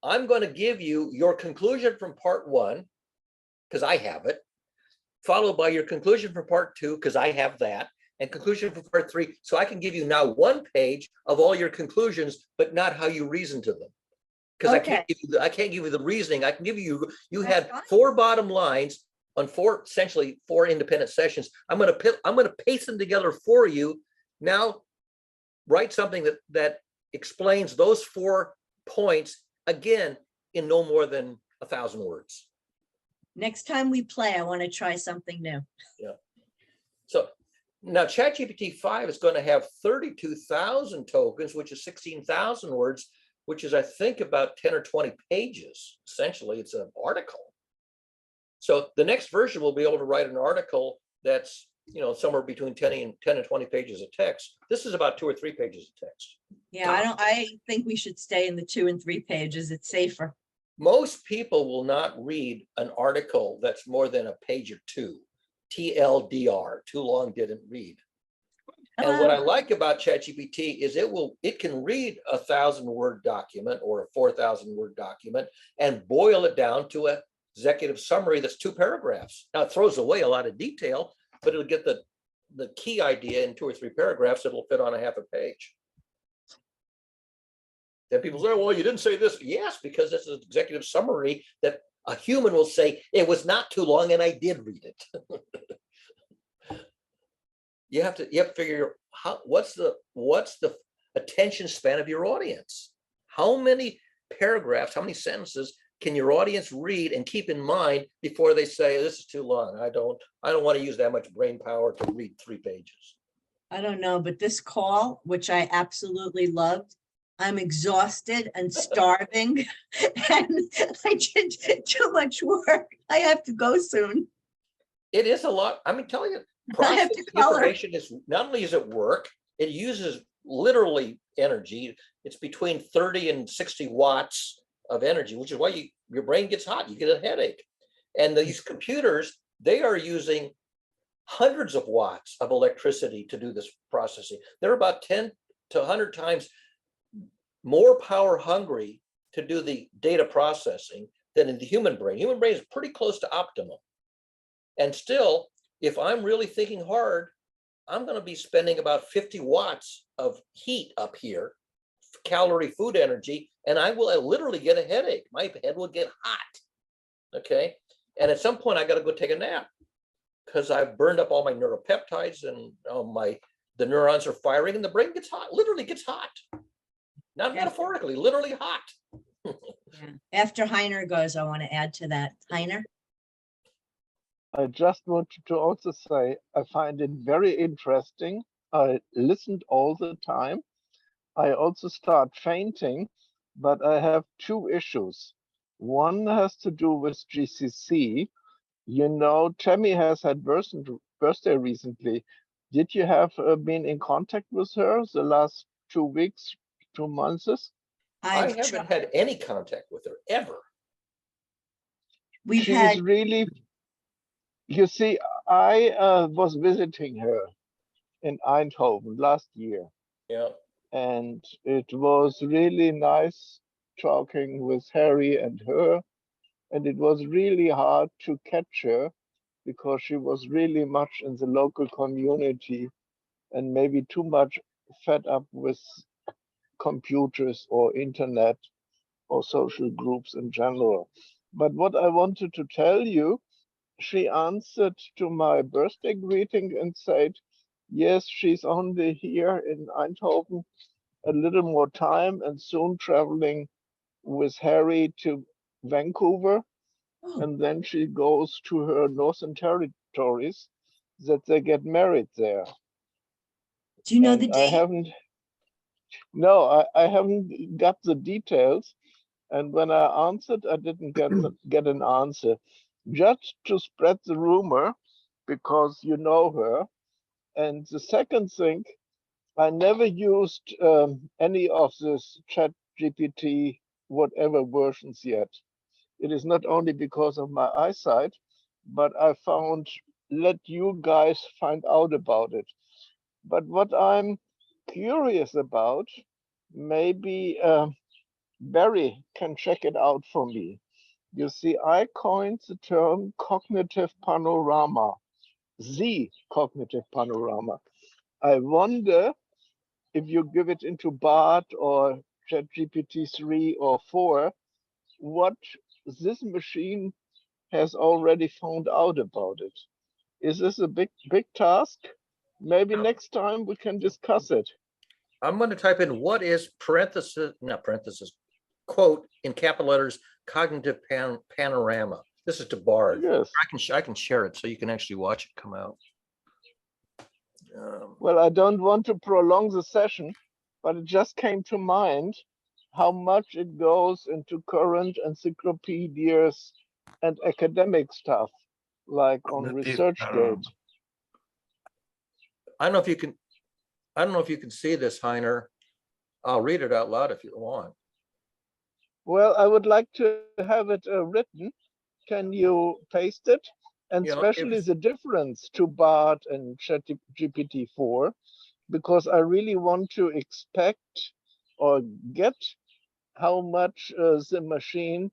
I'm going to give you your conclusion from part 1, because I have it, followed by your conclusion from part 2, because I have that, and conclusion from part 3. So I can give you now 1 page of all your conclusions, but not how you reason to them. Because I can't give you the reasoning. I can give you had 4 bottom lines on 4 independent sessions. I'm going to paste them together for you. Now write something that explains those 4 points again in no more than 1,000 words. Next time we play, I want to try something new. Yeah. So Now, ChatGPT 5 is going to have 32,000 tokens, which is 16,000 words, which is, I think, about 10 or 20 pages. Essentially, it's an article. So the next version will be able to write an article that's, somewhere between 10 and 20 pages of text. This is about 2 or 3 pages of text. Yeah, I think we should stay in the 2 and 3 pages. It's safer. Most people will not read an article that's more than a page or 2. TLDR, too long, didn't read. And what I like about ChatGPT is it can read a 1,000-word document or a 4,000-word document and boil it down to an executive summary that's 2 paragraphs. Now, it throws away a lot of detail, but it'll get the key idea in 2 or 3 paragraphs. It'll fit on a half a page. Then people say, well, you didn't say this. Yes, because this is an executive summary that a human will say, it was not too long and I did read it. You have to figure out what's the attention span of your audience. How many paragraphs, how many sentences can your audience read and keep in mind before they say, this is too long? I don't want to use that much brain power to read 3 pages. I don't know, but this call, which I absolutely loved, I'm exhausted and starving and I did too much work. I have to go soon. It is a lot. I mean, telling you, I have processing to color. information is not only is it work, it uses literally energy. It's between 30 and 60 watts of energy, which is why your brain gets hot, you get a headache. And these computers, they are using hundreds of watts of electricity to do this processing. They're about 10 to 100 times more power hungry to do the data processing than in the human brain. Human brain is pretty close to optimum. And still, if I'm really thinking hard, I'm going to be spending about 50 watts of heat up here, calorie food energy, and I will literally get a headache. My head will get hot. Okay. And at some point I got to go take a nap because I've burned up all my neuropeptides and the neurons are firing and the brain gets hot, literally gets hot. Not metaphorically, literally hot. Yeah. After Heiner goes, I want to add to that. Heiner? I just wanted to also say, I find it very interesting. I listened all the time. I also start fainting, but I have 2 issues. One has to do with GCC. Tammy has had birthday recently. Did you have been in contact with her the last 2 weeks, 2 months? I haven't had any contact with her ever. She's really, you see, I was visiting her in Eindhoven last year. Yeah. And it was really nice talking with Harry and her. And it was really hard to catch her because she was really much in the local community and maybe too much fed up with computers or internet or social groups in general. But what I wanted to tell you, she answered to my birthday greeting and said, yes, she's only here in Eindhoven a little more time and soon traveling with Harry to Vancouver. And then she goes to her Northern Territories that they get married there. Do you know the date? I haven't got the details. And when I answered, I didn't get an answer. Just to spread the rumor, because you know her. And the second thing, I never used any of this ChatGPT, whatever versions yet. It is not only because of my eyesight, but I found, let you guys find out about it. But what I'm curious about, maybe Barry can check it out for me. You see, I coined the term cognitive panorama, the cognitive panorama. I wonder if you give it into BART or ChatGPT 3 or 4, what this machine has already found out about it. Is this a big task? Maybe next time we can discuss it. I'm going to type in what is quote in capital letters, cognitive panorama. This is to Bard. Yes. I can share it so you can actually watch it come out. Well, I don't want to prolong the session, but it just came to mind how much it goes into current encyclopedias and academic stuff, like on ResearchGate. I don't know if you can, I don't know if you can see this, Heiner. I'll read it out loud if you want. Well, I would like to have it written. Can you paste it? And Yeah, especially the difference to BART and ChatGPT-4, because I really want to expect or get how much the machine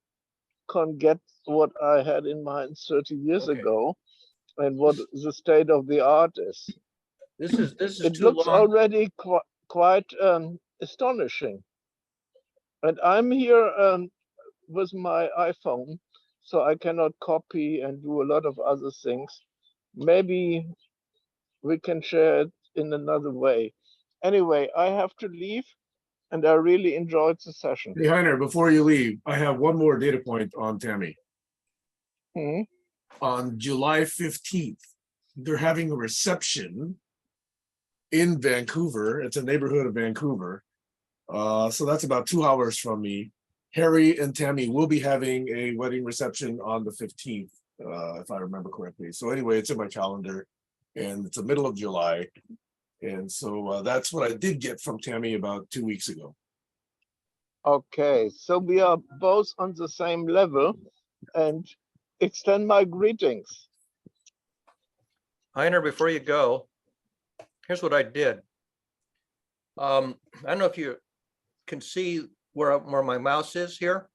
can get what I had in mind 30 years Okay. ago and what the state of the art is. This is It too looks long. already quite astonishing. And I'm here with my iPhone, so I cannot copy and do a lot of other things. Maybe we can share it in another way. Anyway, I have to leave, and I really enjoyed the session. Hey, Heiner, before you leave, I have one more data point on Tammy. Hmm? On July 15th, they're having a reception in Vancouver. It's a neighborhood of Vancouver. So that's about 2 hours from me. Harry and Tammy will be having a wedding reception on the 15th, if I remember correctly. So anyway, it's in my calendar, and it's the middle of July. And so that's what I did get from Tammy about 2 weeks ago. Okay, so we are both on the same level, and extend my greetings. Heiner, before you go, here's what I did. I don't know if you can see where my mouse is here.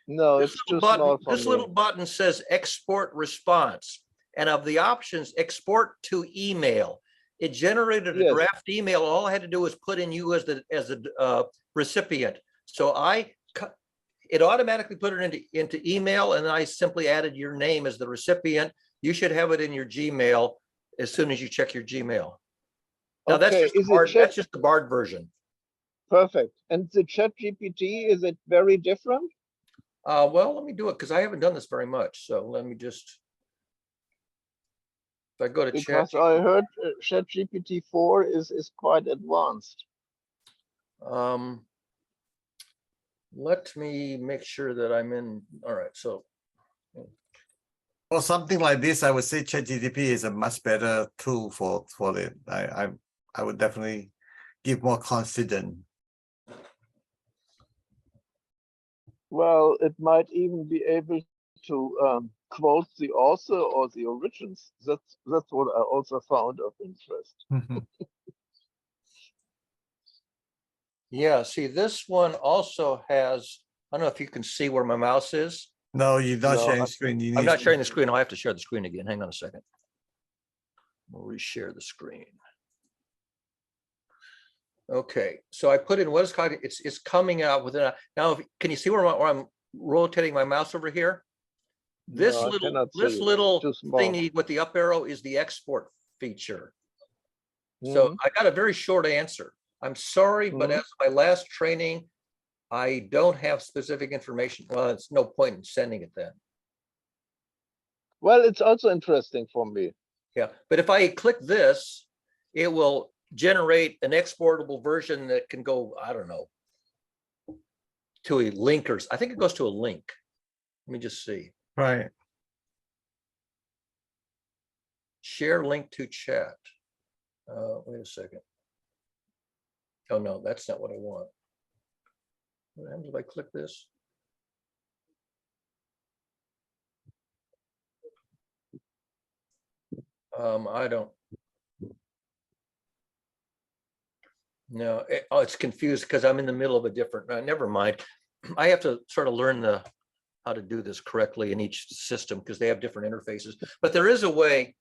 No, This it's little too button, small for this me. little button says export response. And of the options, export to email. It generated a Yes. draft email. All I had to do was put in you as the recipient. So it automatically put it into email, and then I simply added your name as the recipient. You should have it in your Gmail as soon as you check your Gmail. Now that's Okay, that's just the Bard version. Perfect. And the ChatGPT, is it very different? Well, let me do it because I haven't done this very much. So let me just, if I go to Because chat. I heard ChatGPT-4 is quite advanced. Let me make sure that I'm in. All right, so For something like this, I would say ChatGPT is a much better tool for it. I would definitely give more confidence. Well, it might even be able to quote the author or the origins. That's what I also found of interest. yeah, see, this one also has, I don't know if you can see where my mouse is. No, you're not No, sharing screen. You I'm need not sharing the screen. I'll have to share the screen again. Hang on a second. We'll reshare the screen. Okay, so I put in what is called, it's coming out with a, now, can you see where I'm rotating my mouse over here? This No, I cannot see it. little Too small. thingy with the up arrow is the export feature. So I got a very short answer. I'm sorry, but as my last training, I don't have specific information. Well, it's no point in sending it then. Well, it's also interesting for me. Yeah, but if I click this, it will generate an exportable version that can go, I don't know, to a link, or I think it goes to a link. Let me just see. right. Share link to chat. Wait a second. Oh no, that's not what I want. What happens if I click this? I don't. No, it's confused because I'm in the middle of a different, never mind. I have to sort of learn how to do this correctly in each system because they have different interfaces. But there is a way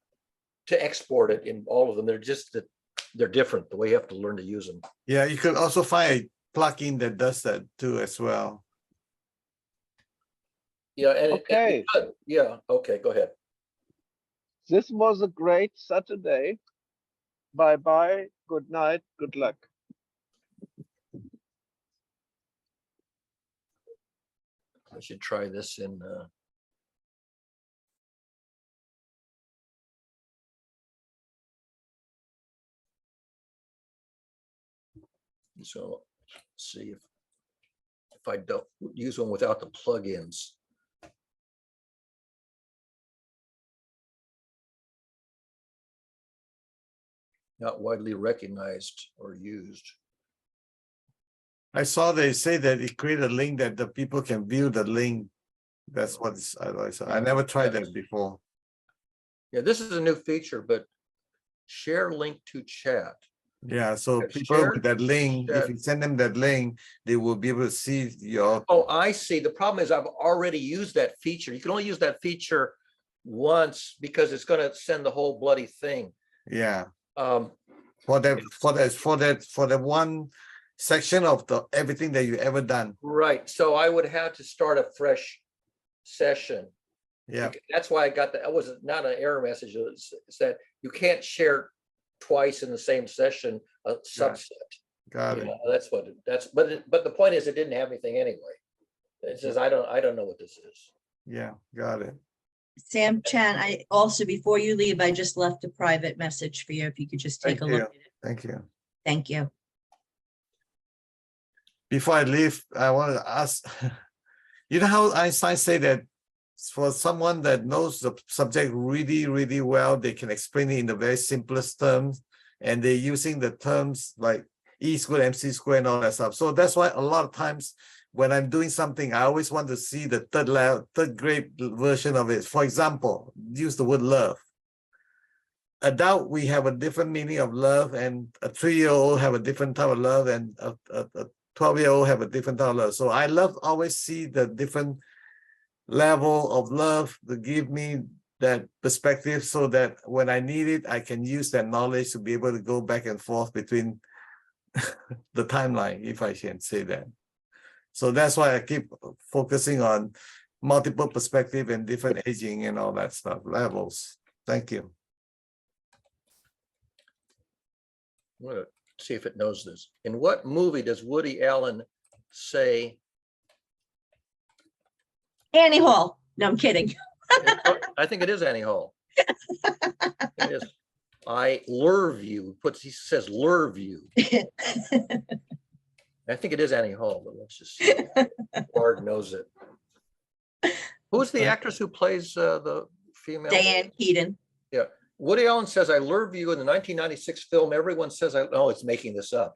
to export it in all of them. They're just that they're different. The way you have to learn to use them. Yeah, you could also find a plugin that does that too as well. Yeah, and Okay. yeah, okay, go ahead. This was a great Saturday. Bye-bye. Good night. Good luck. I should try this in So see if I don't use one without the plugins. Not widely recognized or used. I saw they say that it create a link that the people can view the link. That's what I never tried that before. Yeah, this is a new feature, but share link to chat. Yeah, so Yeah, people share with that link, if chat. you send them that link, they will be able to see your. Oh, I see. The problem is I've already used that feature. You can only use that feature once because it's going to send the whole bloody thing. Yeah, Um, for that one section of the everything that you ever done. right. So I would have to start a fresh session. Yeah, That's why I got that. It was not an error message. It's that you can't share twice in the same session a subset. got You it. know, that's what but the point is it didn't have anything anyway. It says I don't know what this is. Yeah, got it. Sam Chan, I also, before you leave, I just left a private message for you. If you could just take Thank a look you. at it. Thank you. Thank you. Before I leave, I want to ask, you know how Einstein said that for someone that knows the subject really, really well, they can explain it in the very simplest terms, and they're using the terms like E squared, MC squared, and all that stuff. So that's why a lot of times when I'm doing something, I always want to see the third grade version of it. For example, use the word love. Adult, we have a different meaning of love, and a 3-year-old have a different type of love, and a 12-year-old have a different type of love. So I love always see the different level of love to give me that perspective so that when I need it, I can use that knowledge to be able to go back and forth between the timeline, if I can say that. So that's why I keep focusing on multiple perspective and different aging and all that stuff, levels. Thank you. I'm gonna see if it knows this. In what movie does Woody Allen say? Annie Hall. No, I'm kidding. I think it is Annie Hall. It is. I love you. He says love you. I think it is Annie Hall, but let's just see. Bard knows it. Who's the actress who plays the female? Diane Keaton. Yeah. Woody Allen says, I love you in the 1996 film. Everyone says, it's making this up.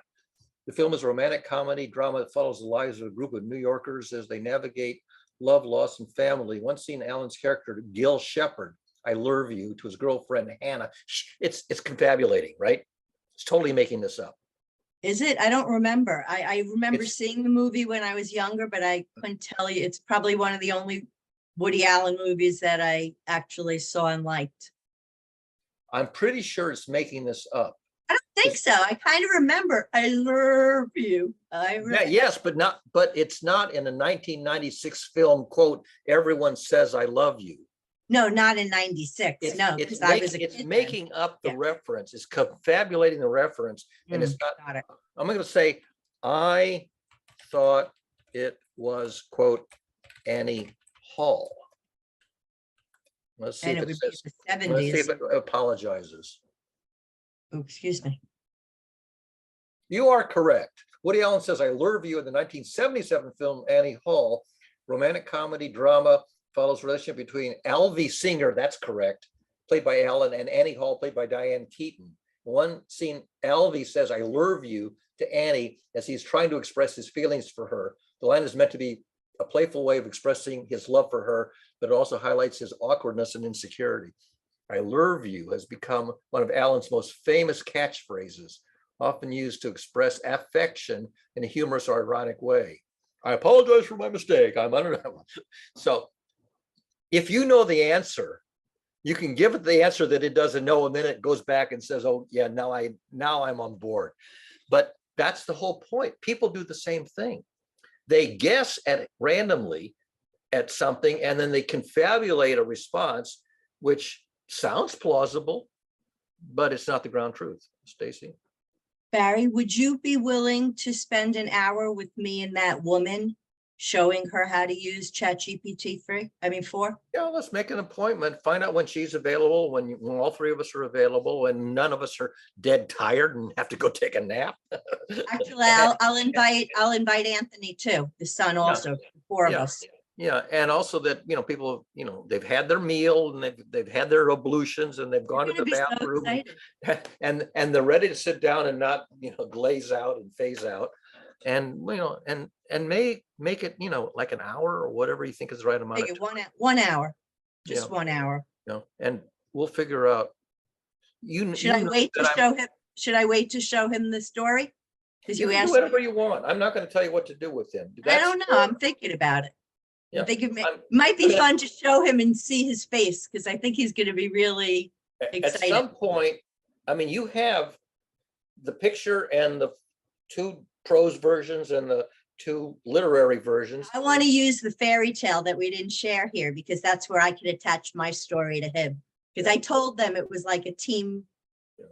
The film is a romantic comedy drama that follows the lives of a group of New Yorkers as they navigate love, loss, and family. One scene, Allen's character, Gil Shepard, I love you, to his girlfriend, Hannah. It's confabulating, right? It's totally making this up. Is it? I don't remember. I remember seeing the movie when I was younger, but I couldn't tell you. It's probably one of the only Woody Allen movies that I actually saw and liked. I'm pretty sure it's making this up. I don't think so. I kind of remember. I love you. Yeah, yes, but it's not in a 1996 film, quote, everyone says I love you. No, not in 96. No, because I was a kid it's then. making up the Yeah. reference. It's confabulating the reference, and it's not. Got it. I'm going to say, I thought it was, quote, Annie Hall. Let's see And if it it would be says. the Let's see 70s. if it apologizes. Oh, excuse me. You are correct. Woody Allen says, I love you in the 1977 film Annie Hall. Romantic comedy drama follows relationship between Alvy Singer, that's correct, played by Allen, and Annie Hall, played by Diane Keaton. One scene, Alvy says, I love you to Annie as he's trying to express his feelings for her. The line is meant to be a playful way of expressing his love for her, but it also highlights his awkwardness and insecurity. I love you has become one of Allen's most famous catchphrases, often used to express affection in a humorous or ironic way. I apologize for my mistake. I'm under. So if you know the answer, you can give it the answer that it doesn't know, and then it goes back and says, oh yeah, now I'm on board. But that's the whole point. People do the same thing. They guess at randomly at something, and then they confabulate a response, which sounds plausible, but it's not the ground truth. Stacey? Barry, would you be willing to spend an hour with me and that woman showing her how to use ChatGPT 4. Yeah, let's make an appointment, find out when she's available, when all three of us are available, and none of us are dead tired and have to go take a nap. Actually, I'll invite Anthony too, the son also, the four of Yeah. us. Yeah, and also that, people, they've had their meal and they've had their ablutions and they've gone to They're the gonna be so bathroom excited. and they're ready to sit down and not, glaze out and phase out. And, and make it, like an hour or whatever you think is the right amount of Figure time. 1 hour, just Yeah. 1 hour. And we'll figure out. Should I wait to show him? Should I wait to show him the story? Because You you can do asked. whatever you want. I'm not going to tell you what to do with him. I don't know. I'm thinking about it. Yeah, I think it I'm- might be but- fun to show him and see his face, because I think he's going to be really At excited. some point, you have the picture and the 2 prose versions and the 2 literary versions. I want to use the fairy tale that we didn't share here, because that's where I could attach my story to him. Because I told them it was like a team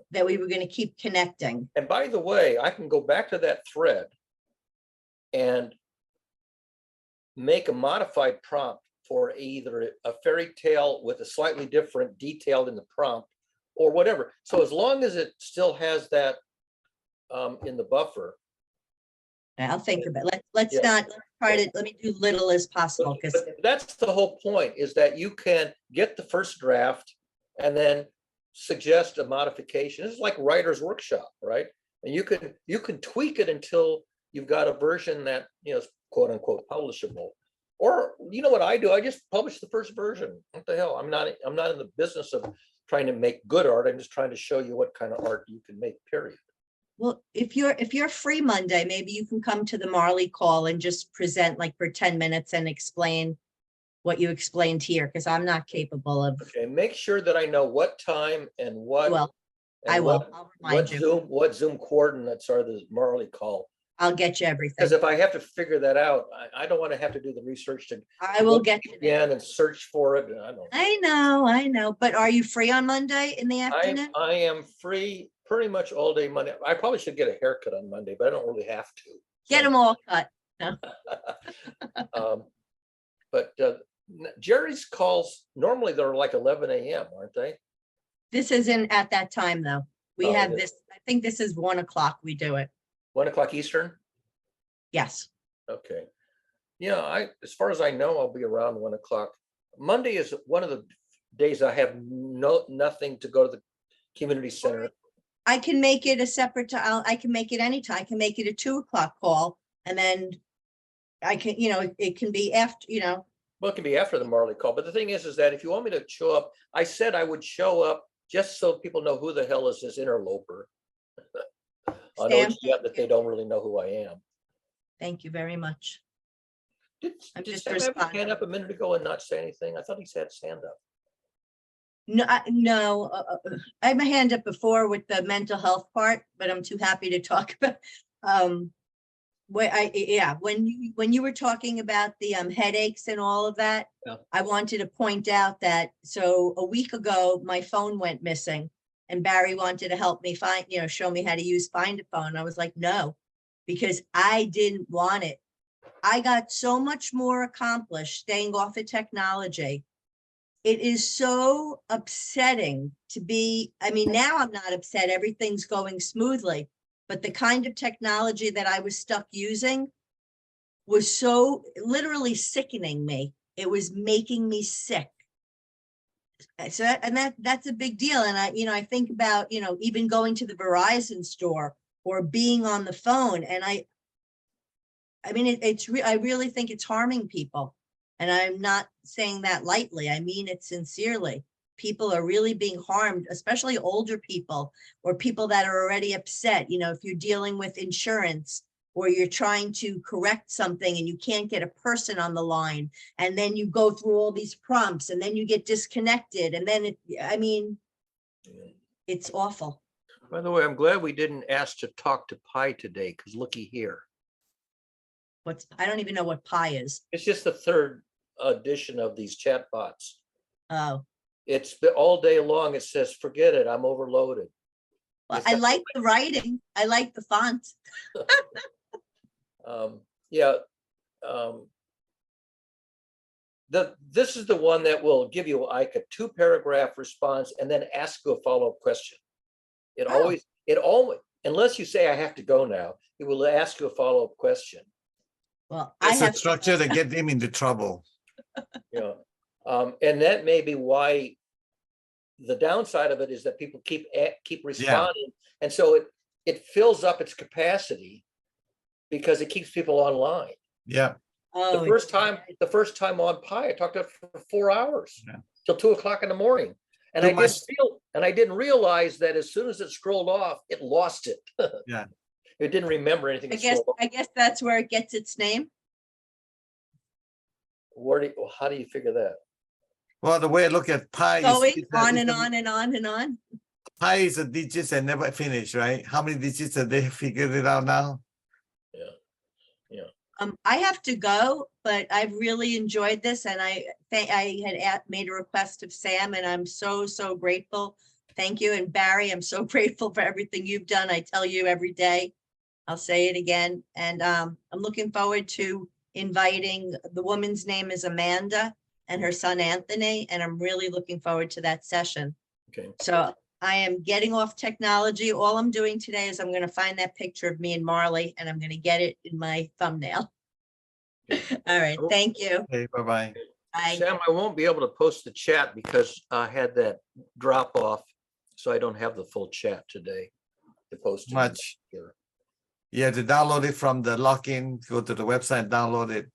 that we were going to keep connecting. And by the way, I can go back to that thread and make a modified prompt for either a fairy tale with a slightly different detail in the prompt or whatever. So as long as it still has that in the buffer. I'll think about it. Let's Yeah. not try to, let me do little as possible, because But that's the whole point, is that you can get the first draft and then suggest a modification. This is like writer's workshop, right? And you can tweak it until you've got a version that, is quote unquote publishable. Or what I do? I just publish the first version. What the hell? I'm not in the business of trying to make good art. I'm just trying to show you what kind of art you can make, period. well, if you're free Monday, maybe you can come to the Marley call and just present like for 10 minutes and explain what you explained here, because I'm not capable of. Okay, make sure that I know what time and what. Well, and I will. what- I'll remind you. What Zoom coordinates are the Marley call? I'll get you everything. Because if I have to figure that out, I don't want to have to do the research to I will look get you. that. again and search for it. And I know. But are you free on Monday in the afternoon? I am free pretty much all day Monday. I probably should get a haircut on Monday, but I don't really have to. Get them all cut. But Jerry's calls, normally they're like 11 a.m., aren't they? This isn't at that time, though. We Oh, have it this, I think this is 1 o'clock we do it. 1 o'clock Eastern? Yes. Okay. Yeah, as far as I know, I'll be around 1 o'clock. Monday is one of the days I have nothing to go to the community center. I can make it a separate, I can make it anytime. I can make it a 2 o'clock call, and then I can, it can be after, Well, it can be after the Marley call, but the thing is that if you want me to show up, I said I would show up just so people know who the hell is this interloper. On Sam, OGM, that they don't really know who I am. thank you very much. Did I'm Sam just have his hand responding. up a minute ago and not say anything? I thought he said his hand up. No, I had my hand up before with the mental health part, but I'm too happy to talk about. When you were talking about the headaches and all of that, Yeah. I wanted to point out that, so a week ago, my phone went missing, and Barry wanted to help me find, show me how to use Find a Phone. I was like, no, because I didn't want it. I got so much more accomplished staying off of technology. It is so upsetting to be, now I'm not upset. Everything's going smoothly, but the kind of technology that I was stuck using was so literally sickening me. It was making me sick. So, that's a big deal. And I think about, even going to the Verizon store or being on the phone. And I really think it's harming people. And I'm not saying that lightly. I mean it sincerely. People are really being harmed, especially older people or people that are already upset. If you're dealing with insurance or you're trying to correct something and you can't get a person on the line, and then you go through all these prompts and then you get disconnected. And then it's awful. By the way, I'm glad we didn't ask to talk to Pi today, because looky here. I don't even know what Pi is. It's just the 3rd edition of these chat bots. Oh, It's all day long. It says, forget it, I'm overloaded. well, Is I that- like the writing. I like the font. this is the one that will give you like a 2-paragraph response and then ask you a follow-up question. It Oh. always, unless you say I have to go now, it will ask you a follow-up question. Well, I It's a have, structure that get them into trouble. You know, and that may be why the downside of it is that people keep responding, and so it fills up its capacity because it keeps people online. Yeah, oh, The first time on Pi, I talked to it for 4 hours Yeah. till 2 o'clock in the morning, and Too I didn't realize that as soon as it scrolled off, it lost it. Yeah. It didn't remember anything. I guess that's where it gets its name. How do you figure that? well, the way I look at pi Going is on and on and on and on. pi is a digits and never finish, right? How many digits have they figured it out now? I have to go, but I've really enjoyed this, and I had made a request of Sam, and I'm so grateful. Thank you. And Barry, I'm so grateful for everything you've done. I tell you every day. I'll say it again. And I'm looking forward to inviting, the woman's name is Amanda and her son Anthony, and I'm really looking forward to that session. Okay. So I am getting off technology. All I'm doing today is I'm going to find that picture of me and Marley, and I'm going to get it in my thumbnail. All right. Thank you. Okay, bye-bye. Bye. Sam, I won't be able to post the chat because I had that drop off, so I don't have the full chat today to post. Much. Here. You have to download it from the login, go to the website, download it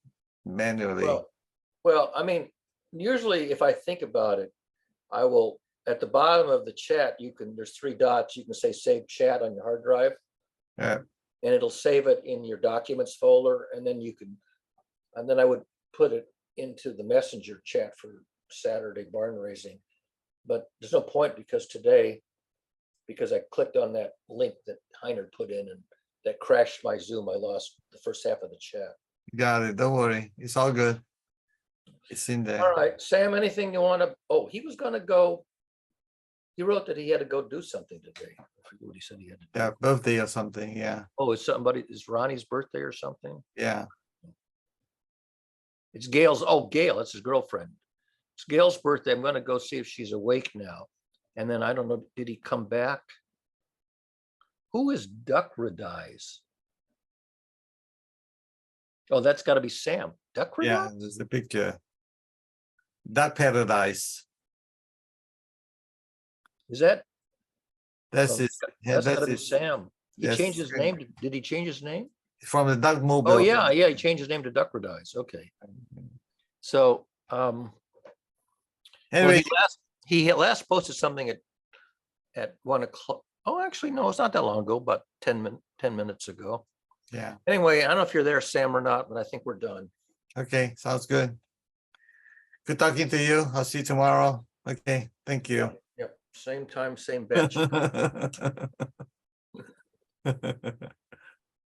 manually. Well, I mean, usually if I think about it, I will, at the bottom of the chat, there's 3 dots, you can say save chat on your hard drive. Yeah. And it'll save it in your documents folder, and then I would put it into the messenger chat for Saturday barn raising. But there's no point because I clicked on that link that Heiner put in and that crashed my Zoom. I lost the first half of the chat. Got it. Don't worry. It's all good. It's in there. All right, Sam, anything you want to, he was going to go. He wrote that he had to go do something today. I forget what he said he had to do. Yeah, birthday or something. Yeah. Oh, is Ronnie's birthday or something? Yeah. It's Gail's. Oh, Gail, that's his girlfriend. It's Gail's birthday. I'm going to go see if she's awake now. And then I don't know, did he come back? Who is Duckradise? Oh, that's got to be Sam. Duckradise? Yeah, there's the picture. Duck paradise. Is that? That's Oh, it. Yeah, That's got that's to be it. Sam. He Yes. changed his name. Did he change his name? From the Duck Mobile. Oh, yeah, he changed his name to Duckradise. Okay. So, well, Anyway, he had last posted something at 1 o'clock. Oh, actually, no, it's not that long ago, about 10 minutes ago. yeah. Anyway, I don't know if you're there, Sam, or not, but I think we're done. Okay, sounds good. Good talking to you. I'll see you tomorrow. Okay, thank you. Yep, same time, same bench. Bye-bye.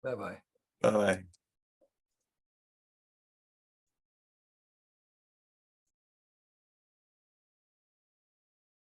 Bye-bye. Bye-bye.